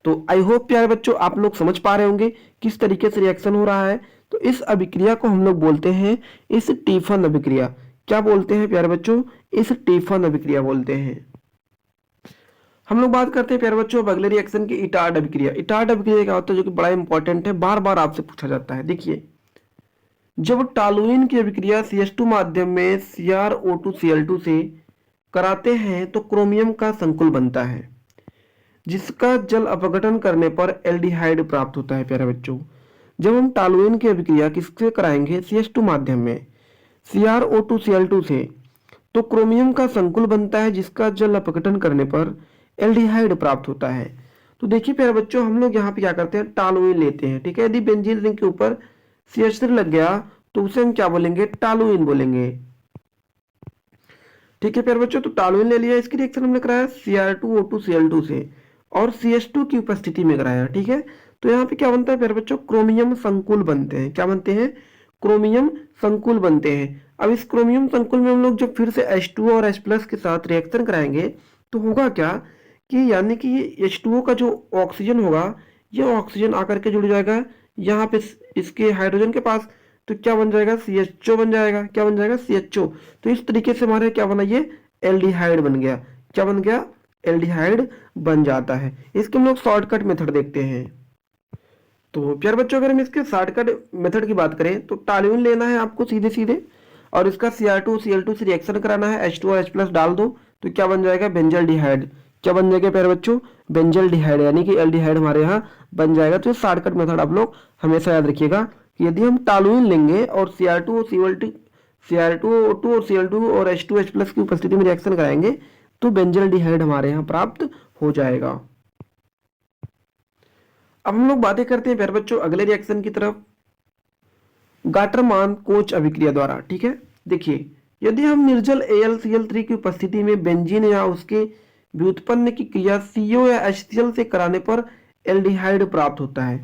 तो आई होप प्यारे बच्चों आप लोग समझ पा रहे होंगे किस तरीके से रिएक्शन हो रहा है। तो इस अभिक्रिया को हम लोग बोलते हैं स्टीफन अभिक्रिया। क्या बोलते हैं प्यारे बच्चों? स्टीफन अभिक्रिया बोलते हैं। हम लोग बात करते हैं प्यारे बच्चों अब अगले रिएक्शन की, इटार्ड अभिक्रिया। इटार्ड अभिक्रिया क्या होता है जो कि बड़ा इंपॉर्टेंट है, बार बार आपसे पूछा जाता है। देखिए जब टॉलुइन की अभिक्रिया CH2 माध्यम में CrO2Cl2 से कराते हैं तो क्रोमियम का संकुल बनता है, जिसका जल अपघटन करने पर एल्डिहाइड प्राप्त होता है। प्यारे बच्चों जब हम टॉलुइन की अभिक्रिया किससे कराएंगे? CH2 माध्यम में CrO2Cl2 से, तो क्रोमियम का संकुल बनता है, जिसका जल अपघटन करने पर एल्डिहाइड प्राप्त होता है। तो देखिए प्यारे बच्चों हम लोग यहाँ पे क्या करते हैं? टॉलुइन लेते हैं। ठीक है, यदि बेंजीन रिंग के ऊपर CH3 लग गया तो उसे हम क्या बोलेंगे? टॉलुइन बोलेंगे। ठीक है प्यारे बच्चों, तो टॉलुइन ले लिया, इसकी रिएक्शन हमने कराया Cr2O2Cl2 से और CH2 की उपस्थिति में कराया। ठीक है, तो यहाँ पे क्या बनता है प्यारे बच्चों? क्रोमियम संकुल बनते हैं। क्या बनते हैं? क्रोमियम संकुल बनते हैं। अब इस क्रोमियम संकुल में हम लोग जब फिर से H2O और H प्लस के साथ रिएक्शन कराएंगे तो होगा क्या कि यानी कि ये H2O का जो ऑक्सीजन होगा ये ऑक्सीजन आकर के जुड़ जाएगा यहाँ पे इसके हाइड्रोजन के पास, तो क्या बन जाएगा? CHO बन जाएगा। क्या बन जाएगा? CHO। तो इस तरीके से हमारे क्या बना? ये एल्डिहाइड बन गया। क्या बन गया? एल्डिहाइड बन जाता है। इसके हम लोग शॉर्टकट मेथड देखते हैं। तो प्यारे बच्चों अगर हम इसके शॉर्टकट मेथड की बात करें तो टॉलुइन लेना है आपको सीधे सीधे और इसका Cr2Cl2 से रिएक्शन कराना है, H2 और H प्लस डाल दो तो क्या बन जाएगा? बेंजल्डिहाइड। क्या बन जाएगा प्यारे बच्चों? बेंजल्डिहाइड यानी कि एल्डिहाइड हमारे यहाँ बन जाएगा। तो ये शॉर्टकट मेथड आप लोग हमेशा याद रखिएगा कि यदि हम टॉलुइन लेंगे और Cr2O2 और Cl2 और H2 H प्लस की उपस्थिति में रिएक्शन कराएंगे तो बेंजल्डिहाइड हमारे यहाँ प्राप्त हो जाएगा। अब हम लोग बातें करते हैं प्यारे बच्चों अगले रिएक्शन की तरफ, गाटरमान कोच अभिक्रिया द्वारा। ठीक है, देखिए यदि हम निर्जल AlCl3 की उपस्थिति में बेंजीन या उसके व्युत्पन्न की क्रिया CO या HCl से कराने पर एल्डिहाइड प्राप्त होता है।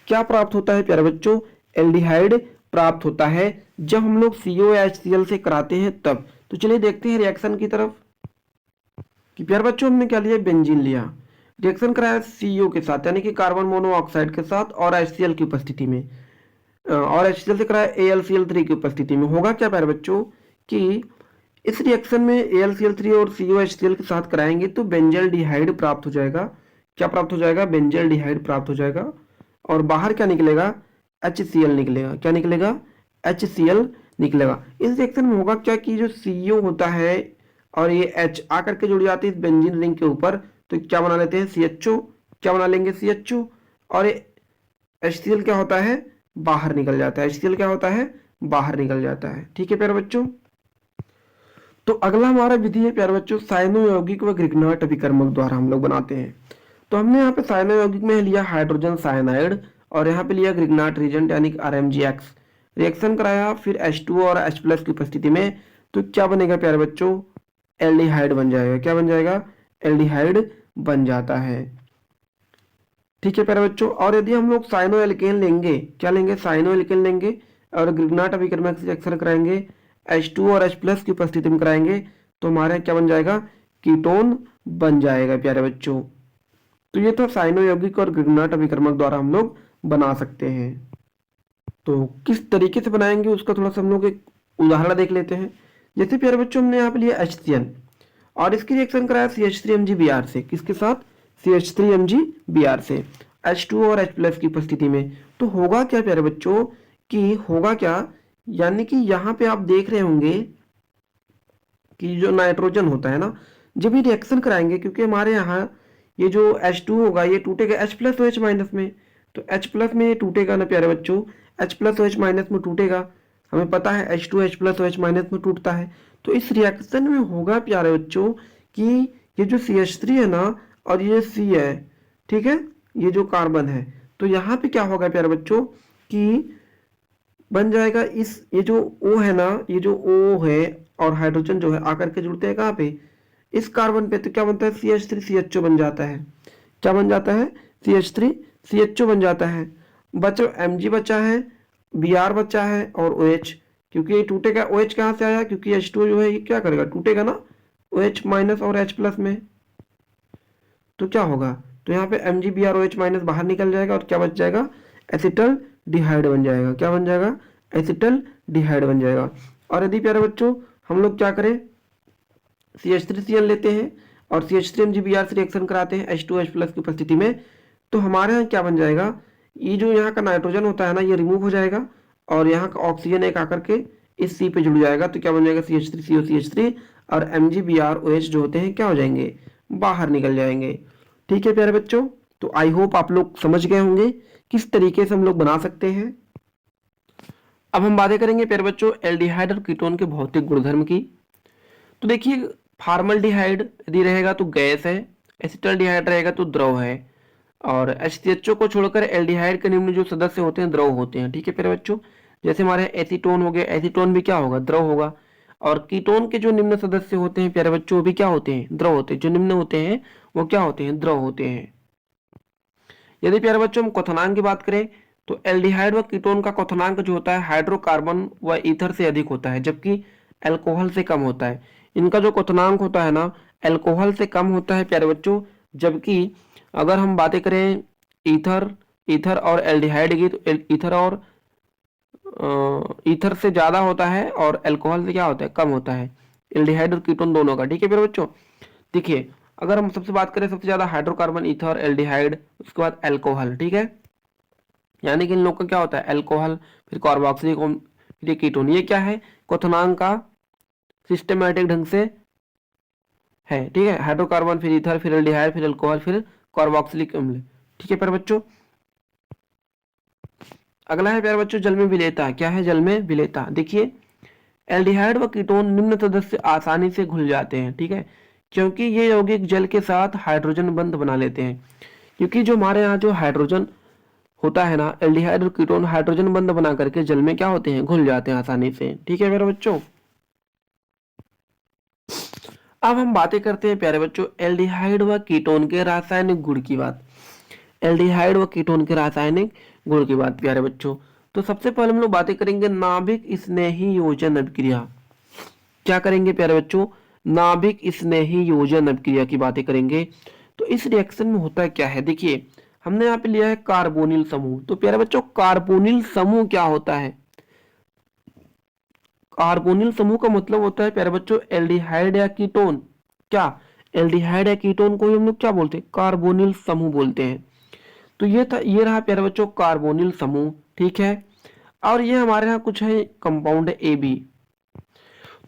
क्या प्राप्त होता है प्यारे बच्चों? एल्डिहाइड प्राप्त होता है जब हम लोग CO या HCl से कराते हैं तब। तो चलिए देखते हैं रिएक्शन की तरफ कि प्यारे बच्चों हमने क्या लिया, बेंजीन लिया, रिएक्शन कराया सीओ के साथ यानी कि कार्बन मोनोऑक्साइड के साथ और HCl की उपस्थिति में, और HCl से कराया AlCl3 की उपस्थिति में। होगा क्या प्यारे बच्चों कि इस रिएक्शन में AlCl3 और COHCl के साथ कराएंगे तो बेंजल्डिहाइड प्राप्त हो जाएगा। क्या प्राप्त हो जाएगा, बेंजल्डिहाइड प्राप्त हो जाएगा। और बाहर क्या निकलेगा, HCl निकलेगा। क्या निकलेगा, HCl निकलेगा। इस रिएक्शन में होगा क्या कि जो CO होता है और ये H आकर के जुड़ जाती है इस बेंजीन रिंग के ऊपर, तो क्या बना लेते हैं, CHO। क्या बना लेंगे, CHO। और ये HCl क्या होता है, बाहर निकल जाता है। HCl क्या होता है, बाहर निकल जाता है। ठीक है प्यारे बच्चों। तो अगला हमारा विधि है प्यारे बच्चों साइनो यौगिक व ग्रिग्नाट अभिकर्मक द्वारा हम लोग बनाते हैं। तो हमने यहाँ पे साइनो यौगिक में लिया हाइड्रोजन साइनाइड और यहाँ पे लिया ग्रिग्नाट रिएजेंट यानी कि RMgX, रिएक्शन कराया फिर H2 और H+ की उपस्थिति में, तो क्या बनेगा प्यारे बच्चों, एल्डिहाइड बन जाएगा। क्या बन जाएगा, एल्डिहाइड बन जाता है। ठीक है प्यारे बच्चों। और यदि हम लोग साइनो एल्केन लेंगे, क्या लेंगे, साइनो एल्केन लेंगे और ग्रिग्नाट अभिकर्मक से रिएक्शन कराएंगे, H2 और H+ की उपस्थिति में कराएंगे, तो हमारे क्या बन जाएगा, कीटोन बन जाएगा प्यारे बच्चों। तो ये था साइनो यौगिक और ग्रिग्नाट अभिकर्मक द्वारा हम लोग बना सकते हैं। तो किस तरीके से बनाएंगे उसका थोड़ा सा हम लोग एक उदाहरण देख लेते हैं। जैसे प्यारे बच्चों हमने यहाँ पे लिया HCl और इसकी रिएक्शन कराया CH3Mg Br से, किसके साथ, CH3Mg Br से, H2 और H+ की उपस्थिति में। तो होगा क्या प्यारे बच्चों कि होगा क्या, यानी कि यहाँ पे आप देख रहे होंगे कि जो नाइट्रोजन होता है ना, जब ये रिएक्शन कराएंगे, क्योंकि हमारे यहाँ ये जो H2 होगा ये टूटेगा H+OH- में, तो H+ में ये टूटेगा ना प्यारे बच्चों, H+OH- में टूटेगा। हमें पता है H2 H+OH- में टूटता है। तो इस रिएक्शन में होगा प्यारे बच्चों कि ये जो CH3 है ना और ये C है, ठीक है, ये जो कार्बन है, तो यहाँ पे क्या होगा प्यारे बच्चों कि बन जाएगा इस, ये जो O है ना, ये जो O है और हाइड्रोजन जो है आकर के जुड़ते हैं कहाँ पे, इस कार्बन पे, तो क्या बनता है, CH3CHO बन जाता है। क्या बन जाता है, CH3CHO बन जाता है। बचा Mg बचा है, Br बचा है और OH, क्योंकि ये टूटेगा। OH कहाँ से आया, क्योंकि H2 जो है ये क्या करेगा, टूटेगा ना OH- और H+ में, तो क्या होगा, तो यहाँ पे Mg Br OH- बाहर निकल जाएगा और क्या बच जाएगा, एसिटल डिहाइड बन जाएगा। क्या बन जाएगा, एसिटल डिहाइड बन जाएगा। और यदि प्यारे बच्चों हम लोग क्या करें, CH3Cl लेते हैं और CH3Mg Br से रिएक्शन कराते हैं H2 H+ की उपस्थिति में, तो हमारे यहाँ क्या बन जाएगा, ये जो यहाँ का नाइट्रोजन होता है ना ये रिमूव हो जाएगा और यहाँ का ऑक्सीजन एक आकर के इस C पे जुड़ जाएगा, तो क्या बन जाएगा, CH3CO CH3 और Mg Br OH जो होते हैं क्या हो जाएंगे, बाहर निकल जाएंगे। ठीक है प्यारे बच्चों, तो आई होप आप लोग समझ गए होंगे किस तरीके से हम लोग बना सकते हैं। अब हम बातें करेंगे प्यारे बच्चों एल्डिहाइड और कीटोन के भौतिक गुणधर्म की। तो देखिए फॉर्मल्डिहाइड यदि रहेगा तो गैस है, एसिटल्डिहाइड रहेगा तो द्रव है, और HCHO को छोड़कर एल्डिहाइड के निम्न जो सदस्य होते हैं द्रव होते हैं। ठीक है प्यारे बच्चों, जैसे हमारे एसीटोन हो गया, एसीटोन भी क्या होगा, द्रव होगा। और कीटोन के जो निम्न सदस्य होते हैं प्यारे बच्चों वो भी क्या होते हैं, द्रव होते हैं। जो निम्न होते हैं वो क्या होते हैं, द्रव होते हैं। यदि प्यारे बच्चों हम क्वथनांक की बात करें तो एल्डिहाइड व कीटोन का क्वथनांक जो होता है हाइड्रोकार्बन व ईथर से अधिक होता है, जबकि अल्कोहल से कम होता है। इनका जो क्वथनांक होता है ना अल्कोहल से कम होता है प्यारे बच्चों, जबकि अगर हम बातें करें ईथर ईथर और एल्डिहाइड की, तो ईथर और ईथर से ज्यादा होता है और अल्कोहल से क्या होता है, कम होता है, एल्डिहाइड और कीटोन दोनों का। ठीक है प्यारे बच्चों, देखिए अगर हम सबसे बात करें सबसे ज्यादा हाइड्रोकार्बन, ईथर, एल्डिहाइड, उसके बाद अल्कोहल। ठीक है, यानी कि इन लोग का क्या होता है, अल्कोहल, फिर कार्बोक्सिलिक, फिर कीटोन। ये क्या है, क्वथनांक का सिस्टमैटिक ढंग से है। ठीक है, हाइड्रोकार्बन, फिर ईथर, फिर एल्डिहाइड, फिर अल्कोहल, फिर कार्बोक्सिलिक अम्ल। ठीक है प्यारे बच्चों, अगला है प्यारे बच्चों जल में विलेयता। क्या है, जल में विलेयता। देखिए एल्डिहाइड व कीटोन निम्न सदस्य आसानी से घुल जाते हैं। ठीक है, क्योंकि ये यौगिक जल के साथ हाइड्रोजन बंध बना लेते हैं। क्योंकि जो हमारे यहाँ जो हाइड्रोजन होता है ना, एल्डिहाइड और कीटोन हाइड्रोजन बंध बना करके जल में क्या होते हैं, घुल जाते हैं आसानी से। ठीक है मेरे बच्चों, अब हम बातें करते हैं प्यारे बच्चों एल्डिहाइड व कीटोन के रासायनिक गुण की बात। एल्डिहाइड व कीटोन के रासायनिक गुण की बात प्यारे बच्चों, तो सबसे पहले हम लोग बातें करेंगे नाभिक स्नेही योजन अभिक्रिया। क्या करेंगे प्यारे बच्चों, नाभिक स्नेही योजन अभिक्रिया की बातें करेंगे। तो इस रिएक्शन में होता क्या है, देखिए हमने यहाँ पे लिया है कार्बोनिल समूह। तो प्यारे बच्चों कार्बोनिल समूह क्या होता है, कार्बोनिल समूह का मतलब होता है प्यारे बच्चों एल्डिहाइड या कीटोन। क्या, एल्डिहाइड या कीटोन को ही हम लोग क्या बोलते हैं, कार्बोनिल समूह बोलते हैं। तो ये था, ये रहा प्यारे बच्चों कार्बोनिल समूह, ठीक है। और ये हमारे यहाँ कुछ है कंपाउंड है ए बी।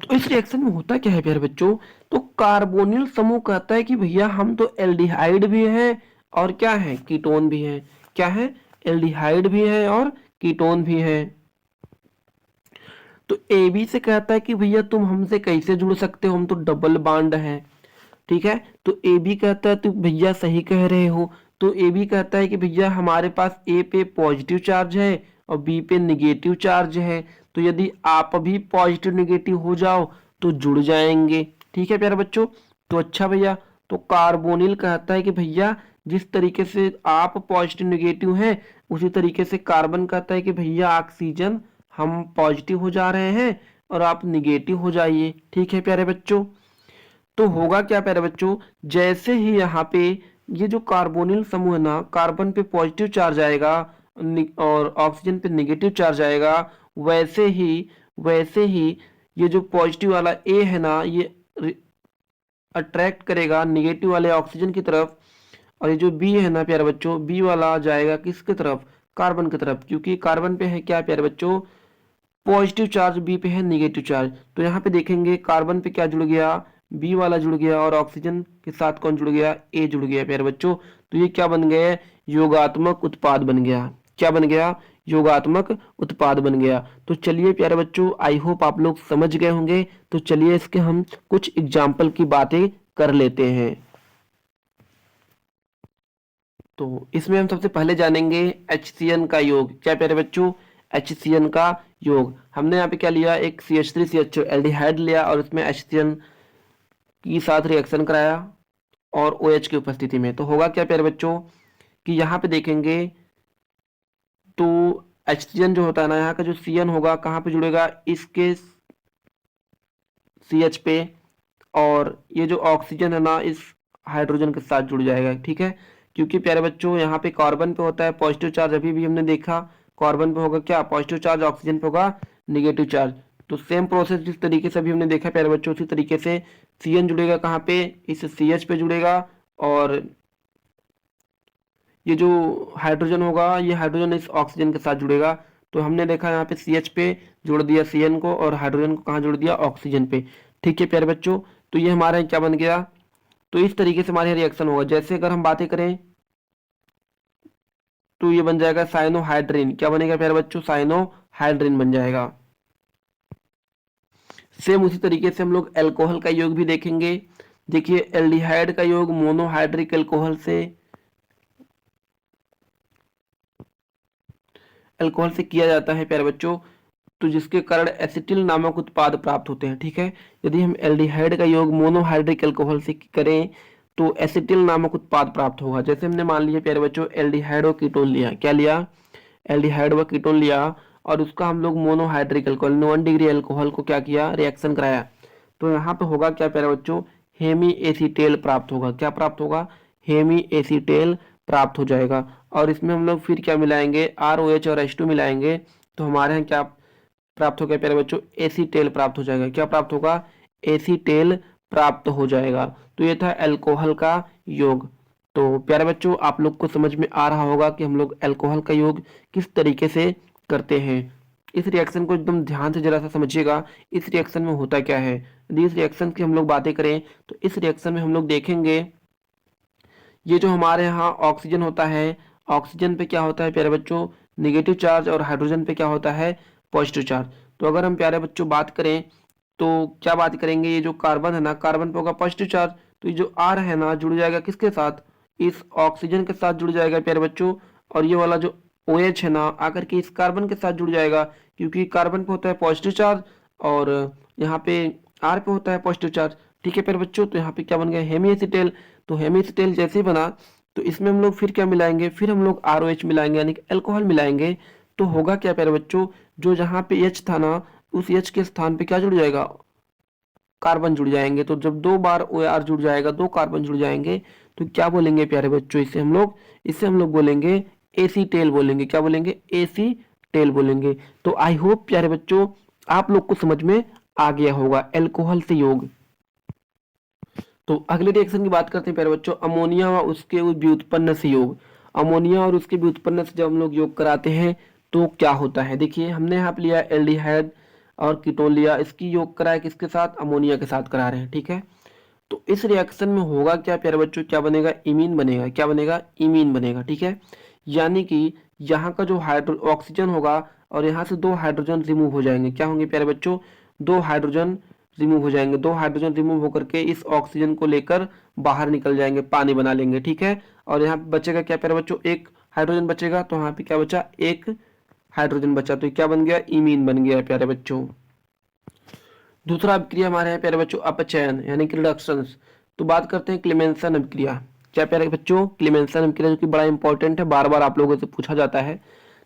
तो इस रिएक्शन में होता क्या है प्यारे बच्चों, तो कार्बोनिल समूह कहता है कि भैया हम तो एल्डिहाइड भी है और क्या है, कीटोन भी है। क्या है, एल्डिहाइड भी है और कीटोन भी है। तो ए बी से कहता है कि भैया तुम हमसे कैसे जुड़ सकते हो, हम तो डबल बॉन्ड है, ठीक है। तो ए बी कहता है, तो भैया सही कह रहे हो। तो ए बी कहता है कि भैया हमारे पास ए पे पॉजिटिव चार्ज है और बी पे निगेटिव चार्ज है, तो यदि आप भी पॉजिटिव निगेटिव हो जाओ तो जुड़ जाएंगे, ठीक है प्यारे बच्चों। तो अच्छा भैया, तो कार्बोनिल कहता है कि भैया जिस तरीके से आप पॉजिटिव निगेटिव हैं उसी तरीके से कार्बन कहता है कि भैया ऑक्सीजन हम पॉजिटिव हो जा रहे हैं और आप निगेटिव हो जाइए, ठीक है प्यारे बच्चों। तो होगा क्या प्यारे बच्चों, जैसे ही यहाँ पे ये जो कार्बोनिल समूह है ना, कार्बन पे पॉजिटिव चार्ज आएगा और ऑक्सीजन पे नेगेटिव चार्ज आएगा, वैसे ही ये जो पॉजिटिव वाला ए है ना, ये अट्रैक्ट करेगा निगेटिव वाले ऑक्सीजन की तरफ। और ये जो बी है ना प्यारे बच्चों, बी वाला जाएगा किसकी तरफ, कार्बन की तरफ, क्योंकि कार्बन पे है क्या प्यारे बच्चों, पॉजिटिव चार्ज, बी पे है निगेटिव चार्ज। तो यहाँ पे देखेंगे कार्बन पे क्या जुड़ गया, बी वाला जुड़ गया और ऑक्सीजन के साथ कौन जुड़ गया, ए जुड़ गया प्यारे बच्चों। तो ये क्या बन गया, योगात्मक उत्पाद बन गया। क्या बन गया, योगात्मक उत्पाद बन गया। तो चलिए प्यारे बच्चों, आई होप आप लोग समझ गए होंगे। तो चलिए इसके हम कुछ एग्जाम्पल की बातें कर लेते हैं। तो इसमें हम सबसे पहले जानेंगे HCN का योग। क्या प्यारे बच्चों, HCN का योग। हमने यहाँ पे क्या लिया, एक CH3CH एल्डिहाइड लिया और उसमें HCN की साथ रिएक्शन कराया और OH की उपस्थिति में। तो होगा क्या प्यारे बच्चों कि यहाँ पे देखेंगे तो HCN जो होता है ना, यहाँ का जो CN होगा कहाँ पे जुड़ेगा, इसके CH पे, और ये जो ऑक्सीजन है ना इस हाइड्रोजन के साथ जुड़ जाएगा, ठीक है। क्योंकि प्यारे बच्चों यहाँ पे कार्बन पे होता है पॉजिटिव चार्ज, अभी भी हमने देखा कार्बन पे होगा क्या, पॉजिटिव चार्ज, ऑक्सीजन पे होगा निगेटिव चार्ज। तो सेम प्रोसेस जिस तरीके से अभी हमने देखा प्यारे बच्चों, उसी तरीके से CN जुड़ेगा कहाँ पे, इस CH पे जुड़ेगा, और ये जो हाइड्रोजन होगा ये हाइड्रोजन इस ऑक्सीजन के साथ जुड़ेगा। तो हमने देखा यहाँ पे CH पे जोड़ दिया CN को और हाइड्रोजन को कहाँ जोड़ दिया, ऑक्सीजन पे, ठीक है प्यारे बच्चों। तो ये हमारा क्या बन गया, तो इस तरीके से हमारे रिएक्शन होगा। जैसे अगर हम बातें करें तो ये बन जाएगा साइनोहाइड्रिन। क्या बनेगा प्यारे बच्चों, साइनोहाइड्रिन बन जाएगा। सेम उसी तरीके से हम लोग एल्कोहल का योग भी देखेंगे। देखिए एल्डिहाइड का योग मोनोहाइड्रिक एल्कोहल से किया जाता है प्यारे बच्चों, तो जिसके कारण एसिटिल नामक उत्पाद प्राप्त होते हैं, ठीक है। यदि हम एल्डिहाइड का योग मोनोहाइड्रिक अल्कोहल से करें तो एसिटिल नामक उत्पाद प्राप्त होगा। जैसे हमने मान लिया प्यारे बच्चों एल्डिहाइड व कीटोन लिया, क्या लिया, एल्डिहाइड व कीटोन लिया, और उसका हम लोग मोनोहाइड्रिक अल्कोहल 1 डिग्री अल्कोहल को क्या किया, रिएक्शन कराया। तो यहाँ पे होगा क्या प्यारे बच्चों, हेमी एसीटेल प्राप्त होगा। क्या प्राप्त होगा, हेमी एसीटेल प्राप्त हो जाएगा। और इसमें हम लोग फिर क्या मिलाएंगे, ROH और H2 मिलाएंगे, तो हमारे यहाँ क्या प्राप्त हो गया प्यारे बच्चों, एसीटेल प्राप्त हो जाएगा। क्या प्राप्त होगा, एसीटेल प्राप्त हो जाएगा। तो ये था अल्कोहल का योग। तो प्यारे बच्चों आप लोग को समझ में आ रहा होगा कि हम लोग अल्कोहल का योग किस तरीके से करते हैं। इस रिएक्शन को एकदम ध्यान से जरा सा समझिएगा, इस रिएक्शन में होता क्या है। यदि इस रिएक्शन की हम लोग बातें करें तो इस रिएक्शन में हम लोग देखेंगे ये जो हमारे यहाँ ऑक्सीजन होता है, ऑक्सीजन पे क्या होता है प्यारे बच्चों, निगेटिव चार्ज, और हाइड्रोजन पे क्या होता है, पॉजिटिव चार्ज। तो अगर हम प्यारे बच्चों बात करें तो क्या बात करेंगे, ये जो कार्बन है ना, कार्बन पे होगा पॉजिटिव चार्ज, तो ये जो R है ना जुड़ जाएगा किसके साथ, इस ऑक्सीजन के साथ जुड़ जाएगा प्यारे बच्चों। और ये वाला जो OH है ना आकर के इस कार्बन के साथ जुड़ जाएगा, क्योंकि कार्बन पे होता है पॉजिटिव चार्ज और यहाँ पे R पे होता है पॉजिटिव चार्ज, ठीक है प्यारे बच्चों। तो यहाँ पे क्या बन गया, हेमी एसिटेल। तो हेमी एसिटेल जैसे ही बना तो इसमें हम लोग फिर क्या मिलाएंगे, फिर हम लोग ROH मिलाएंगे, यानी कि अल्कोहल मिलाएंगे। तो होगा क्या प्यारे बच्चों, जो जहाँ पे H था ना उस H के स्थान पे क्या जुड़ जाएगा, कार्बन जुड़ जाएंगे। तो जब 2 बार OR जुड़ जाएगा, 2 कार्बन जुड़ जाएंगे, तो क्या बोलेंगे प्यारे बच्चों, इसे हम लोग बोलेंगे एसीटेल बोलेंगे। क्या बोलेंगे? एसीटेल बोलेंगे। तो आई होप प्यारे बच्चों आप लोग को समझ में आ गया होगा अल्कोहल से योग। तो अगले रिएक्शन की बात करते हैं प्यारे बच्चों, अमोनिया व उसके व्युत्पन्न से योग। अमोनिया और उसके व्युत्पन्न से जब हम लोग योग कराते हैं तो क्या होता है? देखिए हमने यहाँ पे लिया एल्डिहाइड और कीटोन लिया, इसकी योग कराया किसके साथ? अमोनिया के साथ करा रहे हैं, ठीक है। तो इस रिएक्शन में होगा क्या प्यारे बच्चों, क्या बनेगा? इमीन बनेगा। क्या बनेगा? इमीन बनेगा, ठीक है। यानी कि यहाँ का जो ऑक्सीजन होगा और यहाँ से 2 हाइड्रोजन रिमूव हो जाएंगे। क्या होंगे प्यारे बच्चों? 2 हाइड्रोजन रिमूव हो जाएंगे। 2 हाइड्रोजन रिमूव होकर के इस ऑक्सीजन को लेकर बाहर निकल जाएंगे, पानी बना लेंगे, ठीक है। और यहाँ पे बचेगा क्या प्यारे बच्चों? 1 हाइड्रोजन बचेगा। तो यहाँ पे क्या बचा? 1 हाइड्रोजन बचा। तो क्या बन गया? इमीन बन गया प्यारे बच्चों। दूसरा अभिक्रिया हमारे यहाँ प्यारे बच्चों अपचयन यानी कि रिडक्शन। तो बात करते हैं क्लेमेंसन अभिक्रिया। क्या प्यारे बच्चों? क्लेमेंसन अभिक्रिया जो कि बड़ा इंपॉर्टेंट है, बार बार आप लोगों से पूछा जाता है।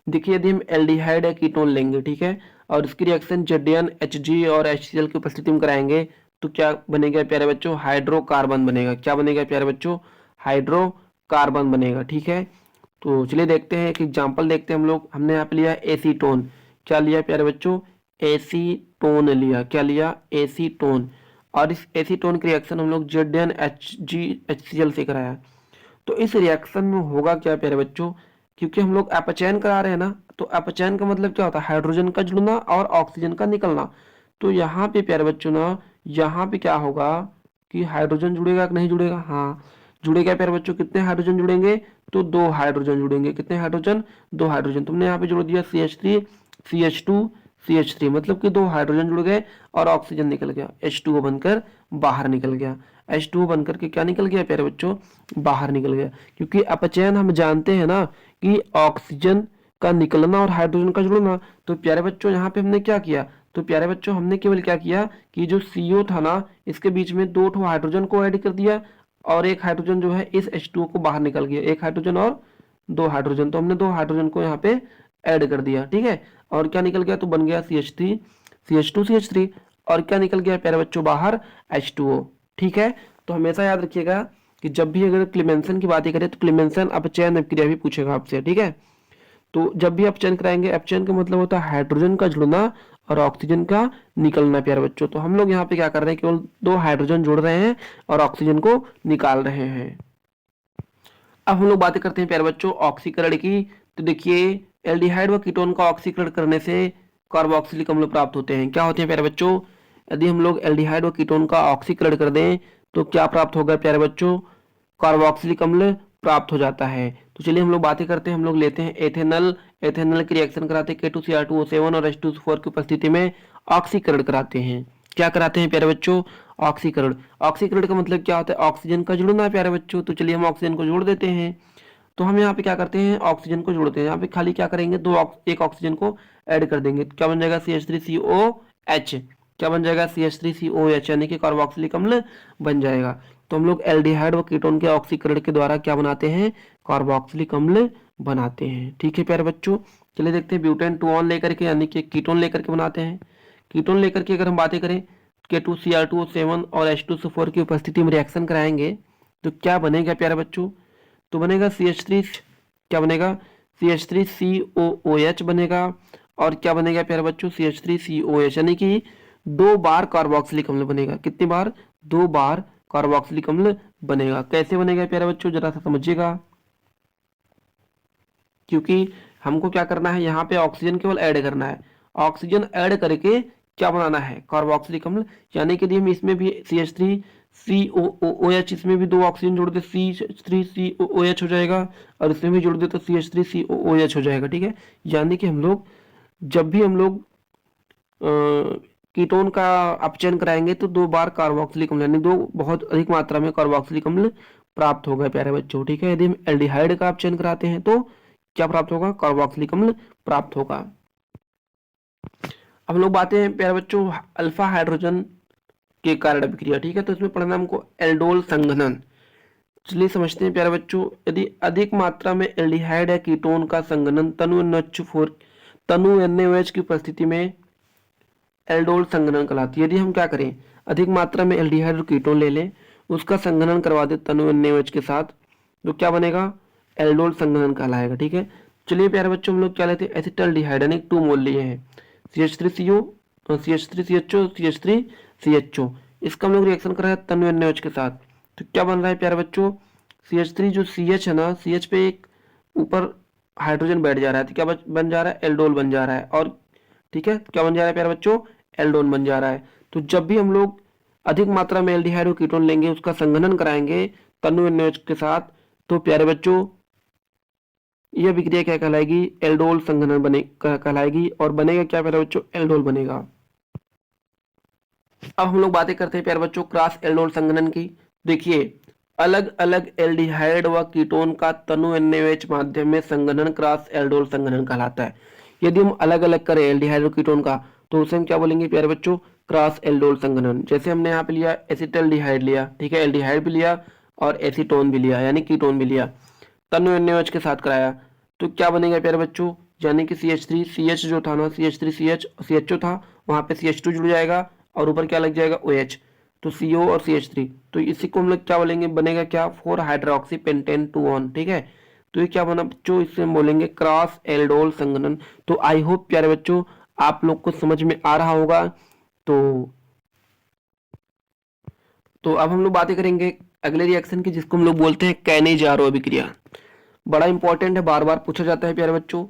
देखिए यदि हम एल्डिहाइड या कीटोन लेंगे, ठीक है, और इसकी रिएक्शन Zn Hg और HCl की उपस्थिति में कराएंगे तो क्या बनेगा प्यारे बच्चों? हाइड्रोकार्बन बनेगा। क्या बनेगा प्यारे बच्चों? हाइड्रोकार्बन बनेगा, ठीक है। तो चलिए देखते हैं एक एग्जाम्पल देखते हैं हम लोग। हमने यहाँ पे लिया एसीटोन। क्या लिया प्यारे बच्चों? एसीटोन लिया। क्या लिया? एसीटोन। और इस एसीटोन की रिएक्शन हम लोग Zn HCl से कराया। तो इस रिएक्शन में होगा क्या प्यारे बच्चों? क्योंकि हम लोग अपचयन करा रहे हैं ना, तो अपचयन का मतलब क्या होता है? हाइड्रोजन का जुड़ना और ऑक्सीजन का निकलना। तो यहाँ पे प्यारे बच्चों ना, यहाँ पे क्या होगा कि हाइड्रोजन जुड़ेगा कि नहीं जुड़ेगा? हाँ जुड़ेगा प्यारे बच्चों। कितने हाइड्रोजन जुड़ेंगे? तो 2 हाइड्रोजन जुड़ेंगे। कितने हाइड्रोजन? 2 हाइड्रोजन। तुमने यहाँ पे जोड़ दिया CH3 CH2 CH3, मतलब कि 2 हाइड्रोजन जुड़ गए और ऑक्सीजन निकल गया, H2O बनकर बाहर निकल गया। H2O बनकर के क्या निकल गया प्यारे बच्चों? बाहर निकल गया। क्योंकि अपचयन हम जानते हैं ना कि ऑक्सीजन का निकलना और हाइड्रोजन का जुड़ना। तो प्यारे बच्चों यहाँ पे हमने क्या किया? तो प्यारे बच्चों हमने केवल क्या किया कि जो CO था ना, इसके बीच में 2 हाइड्रोजन को ऐड कर दिया और 1 हाइड्रोजन जो है इस H2O को बाहर निकल गया। 1 हाइड्रोजन और 2 हाइड्रोजन, तो हमने 2 हाइड्रोजन को यहाँ पे ऐड कर दिया, ठीक है। और क्या निकल गया? तो बन गया CH3 CH2 CH3। और क्या निकल गया प्यारे बच्चों? बाहर H2O, ठीक है। तो हमेशा याद रखिएगा कि जब भी अगर क्लेमेंसन की बात करें तो क्लेमेंसन अपचयन अभिक्रिया भी पूछेगा आपसे, ठीक है। तो जब भी अपचयन कराएंगे, अपचयन का मतलब होता है हाइड्रोजन का जुड़ना और ऑक्सीजन का निकलना प्यारे बच्चों। तो हम लोग यहाँ पे क्या कर रहे हैं? केवल 2 हाइड्रोजन जोड़ रहे हैं और ऑक्सीजन को निकाल रहे हैं। अब हम लोग बातें करते हैं प्यारे बच्चों ऑक्सीकरण की। तो देखिए एल्डिहाइड व कीटोन का ऑक्सीकरण करने से कार्बोक्सिलिक अम्ल प्राप्त होते हैं। क्या होते हैं प्यारे बच्चों? यदि हम लोग एल्डिहाइड व कीटोन का ऑक्सीकरण कर दें तो क्या प्राप्त होगा प्यारे बच्चों? कार्बोक्सिलिक अम्ल प्राप्त हो जाता है। तो चलिए हम लोग बातें करते हैं। हम लोग लेते हैं एथेनल। एथेनल की रिएक्शन कराते हैं K2Cr2O7 और H2SO4 की उपस्थिति में ऑक्सीकरण कराते हैं। क्या कराते हैं प्यारे बच्चों? ऑक्सीकरण। ऑक्सीकरण का मतलब क्या होता है? ऑक्सीजन का जुड़ना है प्यारे बच्चों। तो चलिए हम ऑक्सीजन को जोड़ देते हैं। तो हम यहाँ पे क्या करते हैं? ऑक्सीजन को जोड़ते हैं। यहाँ पे खाली क्या करेंगे? एक ऑक्सीजन को ऐड कर देंगे। क्या बन जाएगा? CH3COH। क्या बन जाएगा? CH3COH, यानी कि कार्बोक्सिलिक अम्ल बन जाएगा। तो हम लोग एल्डिहाइड व कीटोन के ऑक्सीकरण के द्वारा क्या बनाते हैं? कार्बोक्सिलिक अम्ल बनाते हैं, ठीक है प्यारे बच्चों। चलिए देखते हैं ब्यूटेन 2 लेकर के, यानी कि कीटोन लेकर के बनाते हैं। कीटोन लेकर के अगर हम बातें करें K2Cr2O7 और H2SO4 की उपस्थिति में रिएक्शन कराएंगे तो क्या बनेगा प्यारे बच्चों? तो बनेगा CH3। क्या बनेगा? CH3COOH बनेगा। और क्या बनेगा प्यारे बच्चों? CH3COH, यानी कि 2 बार कार्बोक्सिलिक अम्ल बनेगा। कितनी बार? 2 बार कार्बोक्सिलिक अम्ल बनेगा। कैसे बनेगा प्यारे बच्चों? जरा सा समझिएगा। क्योंकि हमको क्या करना है? यहाँ पे ऑक्सीजन केवल ऐड करना है। ऑक्सीजन ऐड करके क्या बनाना है? कार्बोक्सिलिक अम्ल। यानी कि यदि हम इसमें भी CH3COOH, इसमें भी 2 ऑक्सीजन जोड़ दे CH3COOH हो जाएगा और इसमें भी जोड़ दे तो CH3COOH हो जाएगा, ठीक है। यानी कि हम लोग जब भी हम लोग कीटोन का अपचयन कराएंगे तो 2 बार कार्बोक्सिलिक अम्ल, यानी 2 बहुत अधिक मात्रा में कार्बोक्सिलिक अम्ल प्राप्त होगा प्यारे बच्चों, ठीक है। यदि हम एल्डिहाइड का अपचयन कराते हैं तो क्या प्राप्त होगा? कार्बोक्सिलिक अम्ल प्राप्त होगा। अब लोग बातें हैं प्यारे बच्चों अल्फा हाइड्रोजन के कारण अभिक्रिया, ठीक है। तो इसमें पढ़ना हमको एल्डोल संघनन। चलिए समझते हैं प्यारे बच्चों। यदि अधिक मात्रा में एल्डिहाइड या कीटोन का संघनन तनु NH4 तनु NaOH की उपस्थिति में एल्डोल संघनन कहलाती है। यदि हम क्या करें, अधिक मात्रा में एल्डिहाइड और कीटोन ले लें, उसका संघनन करवा दे तनु NaOH के साथ, तो क्या बनेगा, एल्डोल संघनन कहलाएगा। ठीक है, चलिए प्यारे बच्चों हम लोग क्या लेते हैं, एसिटाल्डिहाइड यानी 2 मोल लिए हैं, CH3CO, CH3CHO, CH3CHO, इसका हम लोग रिएक्शन कराया तनु NaOH के साथ, तो क्या बन रहा है प्यारे बच्चों, CH3 जो CH है ना, CH पे एक ऊपर हाइड्रोजन बैठ जा रहा है, तो क्या बन जा रहा है, एल्डोल बन जा रहा है। और ठीक है, क्या बन जा रहा है प्यारे बच्चों, एल्डोन बन जा रहा है। तो जब भी हम लोग अधिक मात्रा में एल्डिहाइड और कीटोन लेंगे, उसका संघनन कराएंगे तनु NaOH के साथ, तो प्यारे बच्चों यह विक्रिया क्या कहलाएगी, एल्डोल संघनन बने कहलाएगी। और बनेगा क्या प्यारे बच्चों, एल्डोल बनेगा। अब हम लोग बातें करते हैं प्यारे बच्चों क्रॉस एल्डोल संघनन की। देखिए, अलग अलग एल्डिहाइड व कीटोन का तनु NaOH माध्यम में संघनन क्रॉस एल्डोल संघनन कहलाता है। यदि हम अलग अलग करें एल्डिहाइड और कीटोन का, तो उसे हम क्या बोलेंगे प्यारे बच्चों, क्रॉस एल्डोल संघनन। जैसे हमने यहाँ पे लिया एसिटल्डिहाइड लिया, ठीक है, एल्डिहाइड भी लिया और एसीटोन भी लिया यानी कीटोन भी लिया, तनु NaOH के साथ कराया, तो क्या बनेगा प्यारे बच्चों, यानी कि CH3 CH जो था ना, CH3 CH CHO था, वहां पे CH2 जुड़ जाएगा और ऊपर क्या लग जाएगा, OH, तो CO और CH3, तो इसी को हम लोग क्या बोलेंगे, बनेगा क्या, 4 हाइड्रोक्सी पेंटेन 2 ऑन। ठीक है, तो ये क्या बना बच्चों, इससे हम बोलेंगे क्रॉस एल्डोल संघनन। तो आई होप प्यारे बच्चों आप लोग को समझ में आ रहा होगा। तो अब हम लोग बातें करेंगे अगले रिएक्शन की, जिसको हम लोग बोलते हैं कैनिजारो अभिक्रिया। बड़ा इंपॉर्टेंट है, बार बार पूछा जाता है प्यारे बच्चों।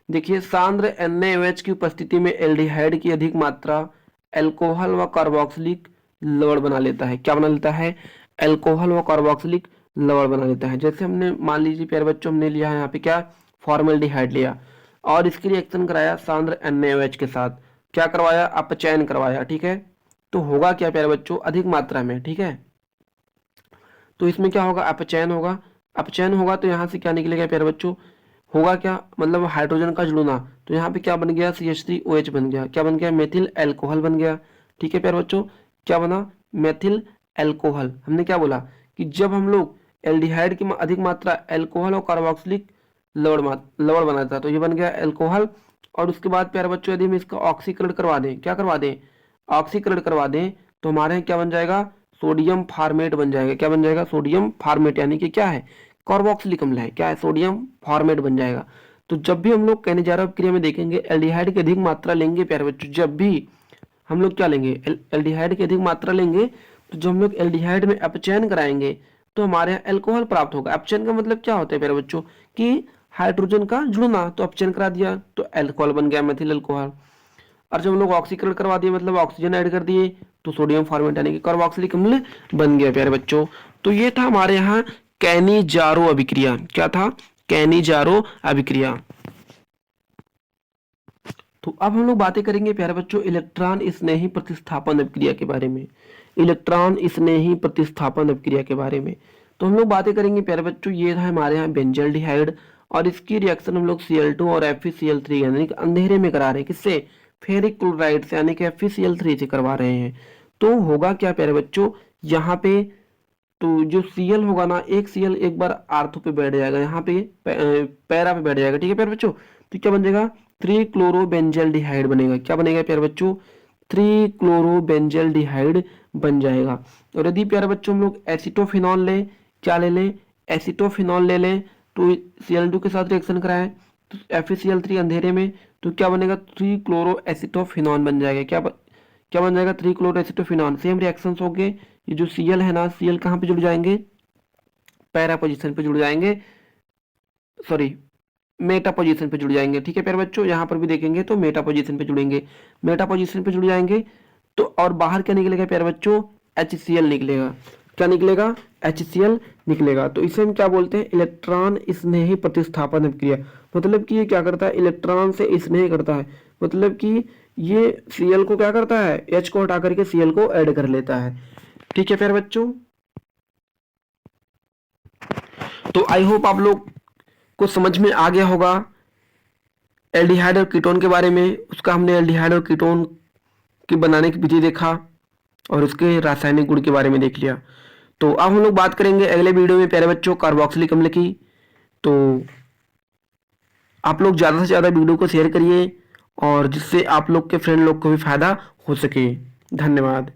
देखिए, सांद्र NaOH की उपस्थिति में एल्डिहाइड की अधिक मात्रा अल्कोहल व कार्बोक्सिलिक लवण बना लेता है। क्या बना लेता है, अल्कोहल व कार्बोक्सिलिक लवण बना लेता है। जैसे हमने मान लीजिए प्यारे बच्चों, हमने लिया है यहाँ पे क्या, फॉर्मेल्डिहाइड लिया और इसकी रिएक्शन कराया सांद्र NaOH के साथ, क्या करवाया, अपचयन करवाया। ठीक है, तो होगा क्या प्यारे बच्चों, अधिक मात्रा में। ठीक है, तो इसमें क्या होगा, अपचयन होगा। अपचयन होगा तो यहाँ से क्या निकलेगा प्यारे बच्चों, होगा क्या, मतलब हाइड्रोजन का जुड़ना, तो यहाँ पे क्या बन गया, CH3OH बन गया। क्या बन गया, मेथिल एल्कोहल बन गया। ठीक है प्यारे बच्चों, क्या बना, मेथिल एल्कोहल। हमने क्या बोला कि जब हम लोग एल्डिहाइड की अधिक मात्रा एल्कोहल और कार्बोक्सिलिक लवण बनाता, तो ये बन गया एल्कोहल। और उसके बाद प्यारे बच्चों यदि हम इसका ऑक्सीकरण करवा दें, क्या करवा दें, ऑक्सीकरण करवा दें, तो हमारे यहाँ क्या बन जाएगा, सोडियम फार्मेट बन जाएगा। क्या बन जाएगा, सोडियम फार्मेट, यानी कि क्या है, कार्बोक्सिलिक अम्ल है, क्या है, सोडियम फार्मेट बन जाएगा। तो जब भी हम लोग कैनिजारो क्रिया में देखेंगे एल्डिहाइड की अधिक मात्रा लेंगे प्यारे बच्चों, जब भी हम लोग क्या लेंगे, एल्डिहाइड की अधिक मात्रा लेंगे, तो जब हम लोग एल्डिहाइड में अपचयन कराएंगे, तो हमारे यहाँ एल्कोहल प्राप्त होगा। अपचयन का मतलब क्या होता है प्यारे बच्चों, कि हाइड्रोजन का जुड़ना, तो अपचयन करा दिया तो एल्कोहल बन गया, मेथिल एल्कोहल। और जब हम लोग ऑक्सीकरण करवा दिए, मतलब ऑक्सीजन ऐड कर दिए, तो सोडियम फॉर्मेट यानी कि कार्बोक्सिलिक अम्ल बन गया प्यारे बच्चों। तो ये था हमारे यहाँ कैनिजारो अभिक्रिया। क्या था, कैनिजारो अभिक्रिया। तो अब हम लोग बातें करेंगे प्यारे बच्चों इलेक्ट्रॉन स्नेही प्रतिस्थापन अभिक्रिया के बारे में। इलेक्ट्रॉन स्नेही प्रतिस्थापन अभिक्रिया के बारे में तो हम लोग बातें करेंगे प्यारे बच्चों। ये था हमारे यहाँ बेंजल्डिहाइड और इसकी रिएक्शन हम लोग Cl2 और FeCl3 यानी कि अंधेरे में करा रहे हैं, किससे, फेरिक क्लोराइड से यानी कि FeCl3 से करवा रहे हैं। तो होगा क्या प्यारे बच्चों, यहाँ पे तो जो Cl होगा ना, एक Cl एक बार आर्थो पे बैठ जाएगा, यहाँ पे पैरा पे बैठ जाएगा। ठीक है प्यारे बच्चों, तो क्या बन जाएगा, 3 क्लोरोबेंजल्डिहाइड बनेगा। क्या बनेगा प्यारे बच्चों, 3 क्लोरोबेंजल्डिहाइड बन जाएगा। और यदि प्यारे बच्चों हम लोग एसिटोफिनॉल लें, क्या ले लें, एसिटोफिनॉल ले लें, तो Cl2 के साथ रिएक्शन कराएं तो FeCl3 अंधेरे में, तो क्या बनेगा, 3 क्लोरो एसिटोफिनॉन बन जाएगा। क्या बन जाएगा, 3 क्लोरो एसिटोफिनॉन। सेम रिएक्शंस होंगे, ये जो Cl है ना, Cl कहाँ पे जुड़ जाएंगे, पैरा पोजीशन पे जुड़ जाएंगे, सॉरी मेटा पोजीशन पे जुड़ जाएंगे। ठीक है प्यारे बच्चों, यहाँ पर भी देखेंगे तो मेटा पोजीशन पे जुड़ेंगे, मेटा पोजीशन पे जुड़ जाएंगे। तो और बाहर क्या निकलेगा प्यारे बच्चों, HCl निकलेगा। क्या निकलेगा, HCl निकलेगा। तो इसे हम क्या बोलते हैं, इलेक्ट्रॉन स्नेही प्रतिस्थापन अभिक्रिया। मतलब कि ये क्या करता है, इलेक्ट्रॉन से स्नेह करता है, मतलब कि ये Cl को क्या करता है, H को हटा करके Cl को ऐड कर लेता है। ठीक है प्यारे बच्चों, तो आई होप आप लोग को समझ में आ गया होगा एल्डिहाइड और कीटोन के बारे में। उसका हमने एल्डिहाइड और कीटोन की बनाने की विधि देखा और उसके रासायनिक गुण के बारे में देख लिया। तो अब हम लोग बात करेंगे अगले वीडियो में प्यारे बच्चों कार्बोक्सिलिक अम्ल की। तो आप लोग ज़्यादा से ज़्यादा वीडियो को शेयर करिए और जिससे आप लोग के फ्रेंड लोग को भी फायदा हो सके। धन्यवाद।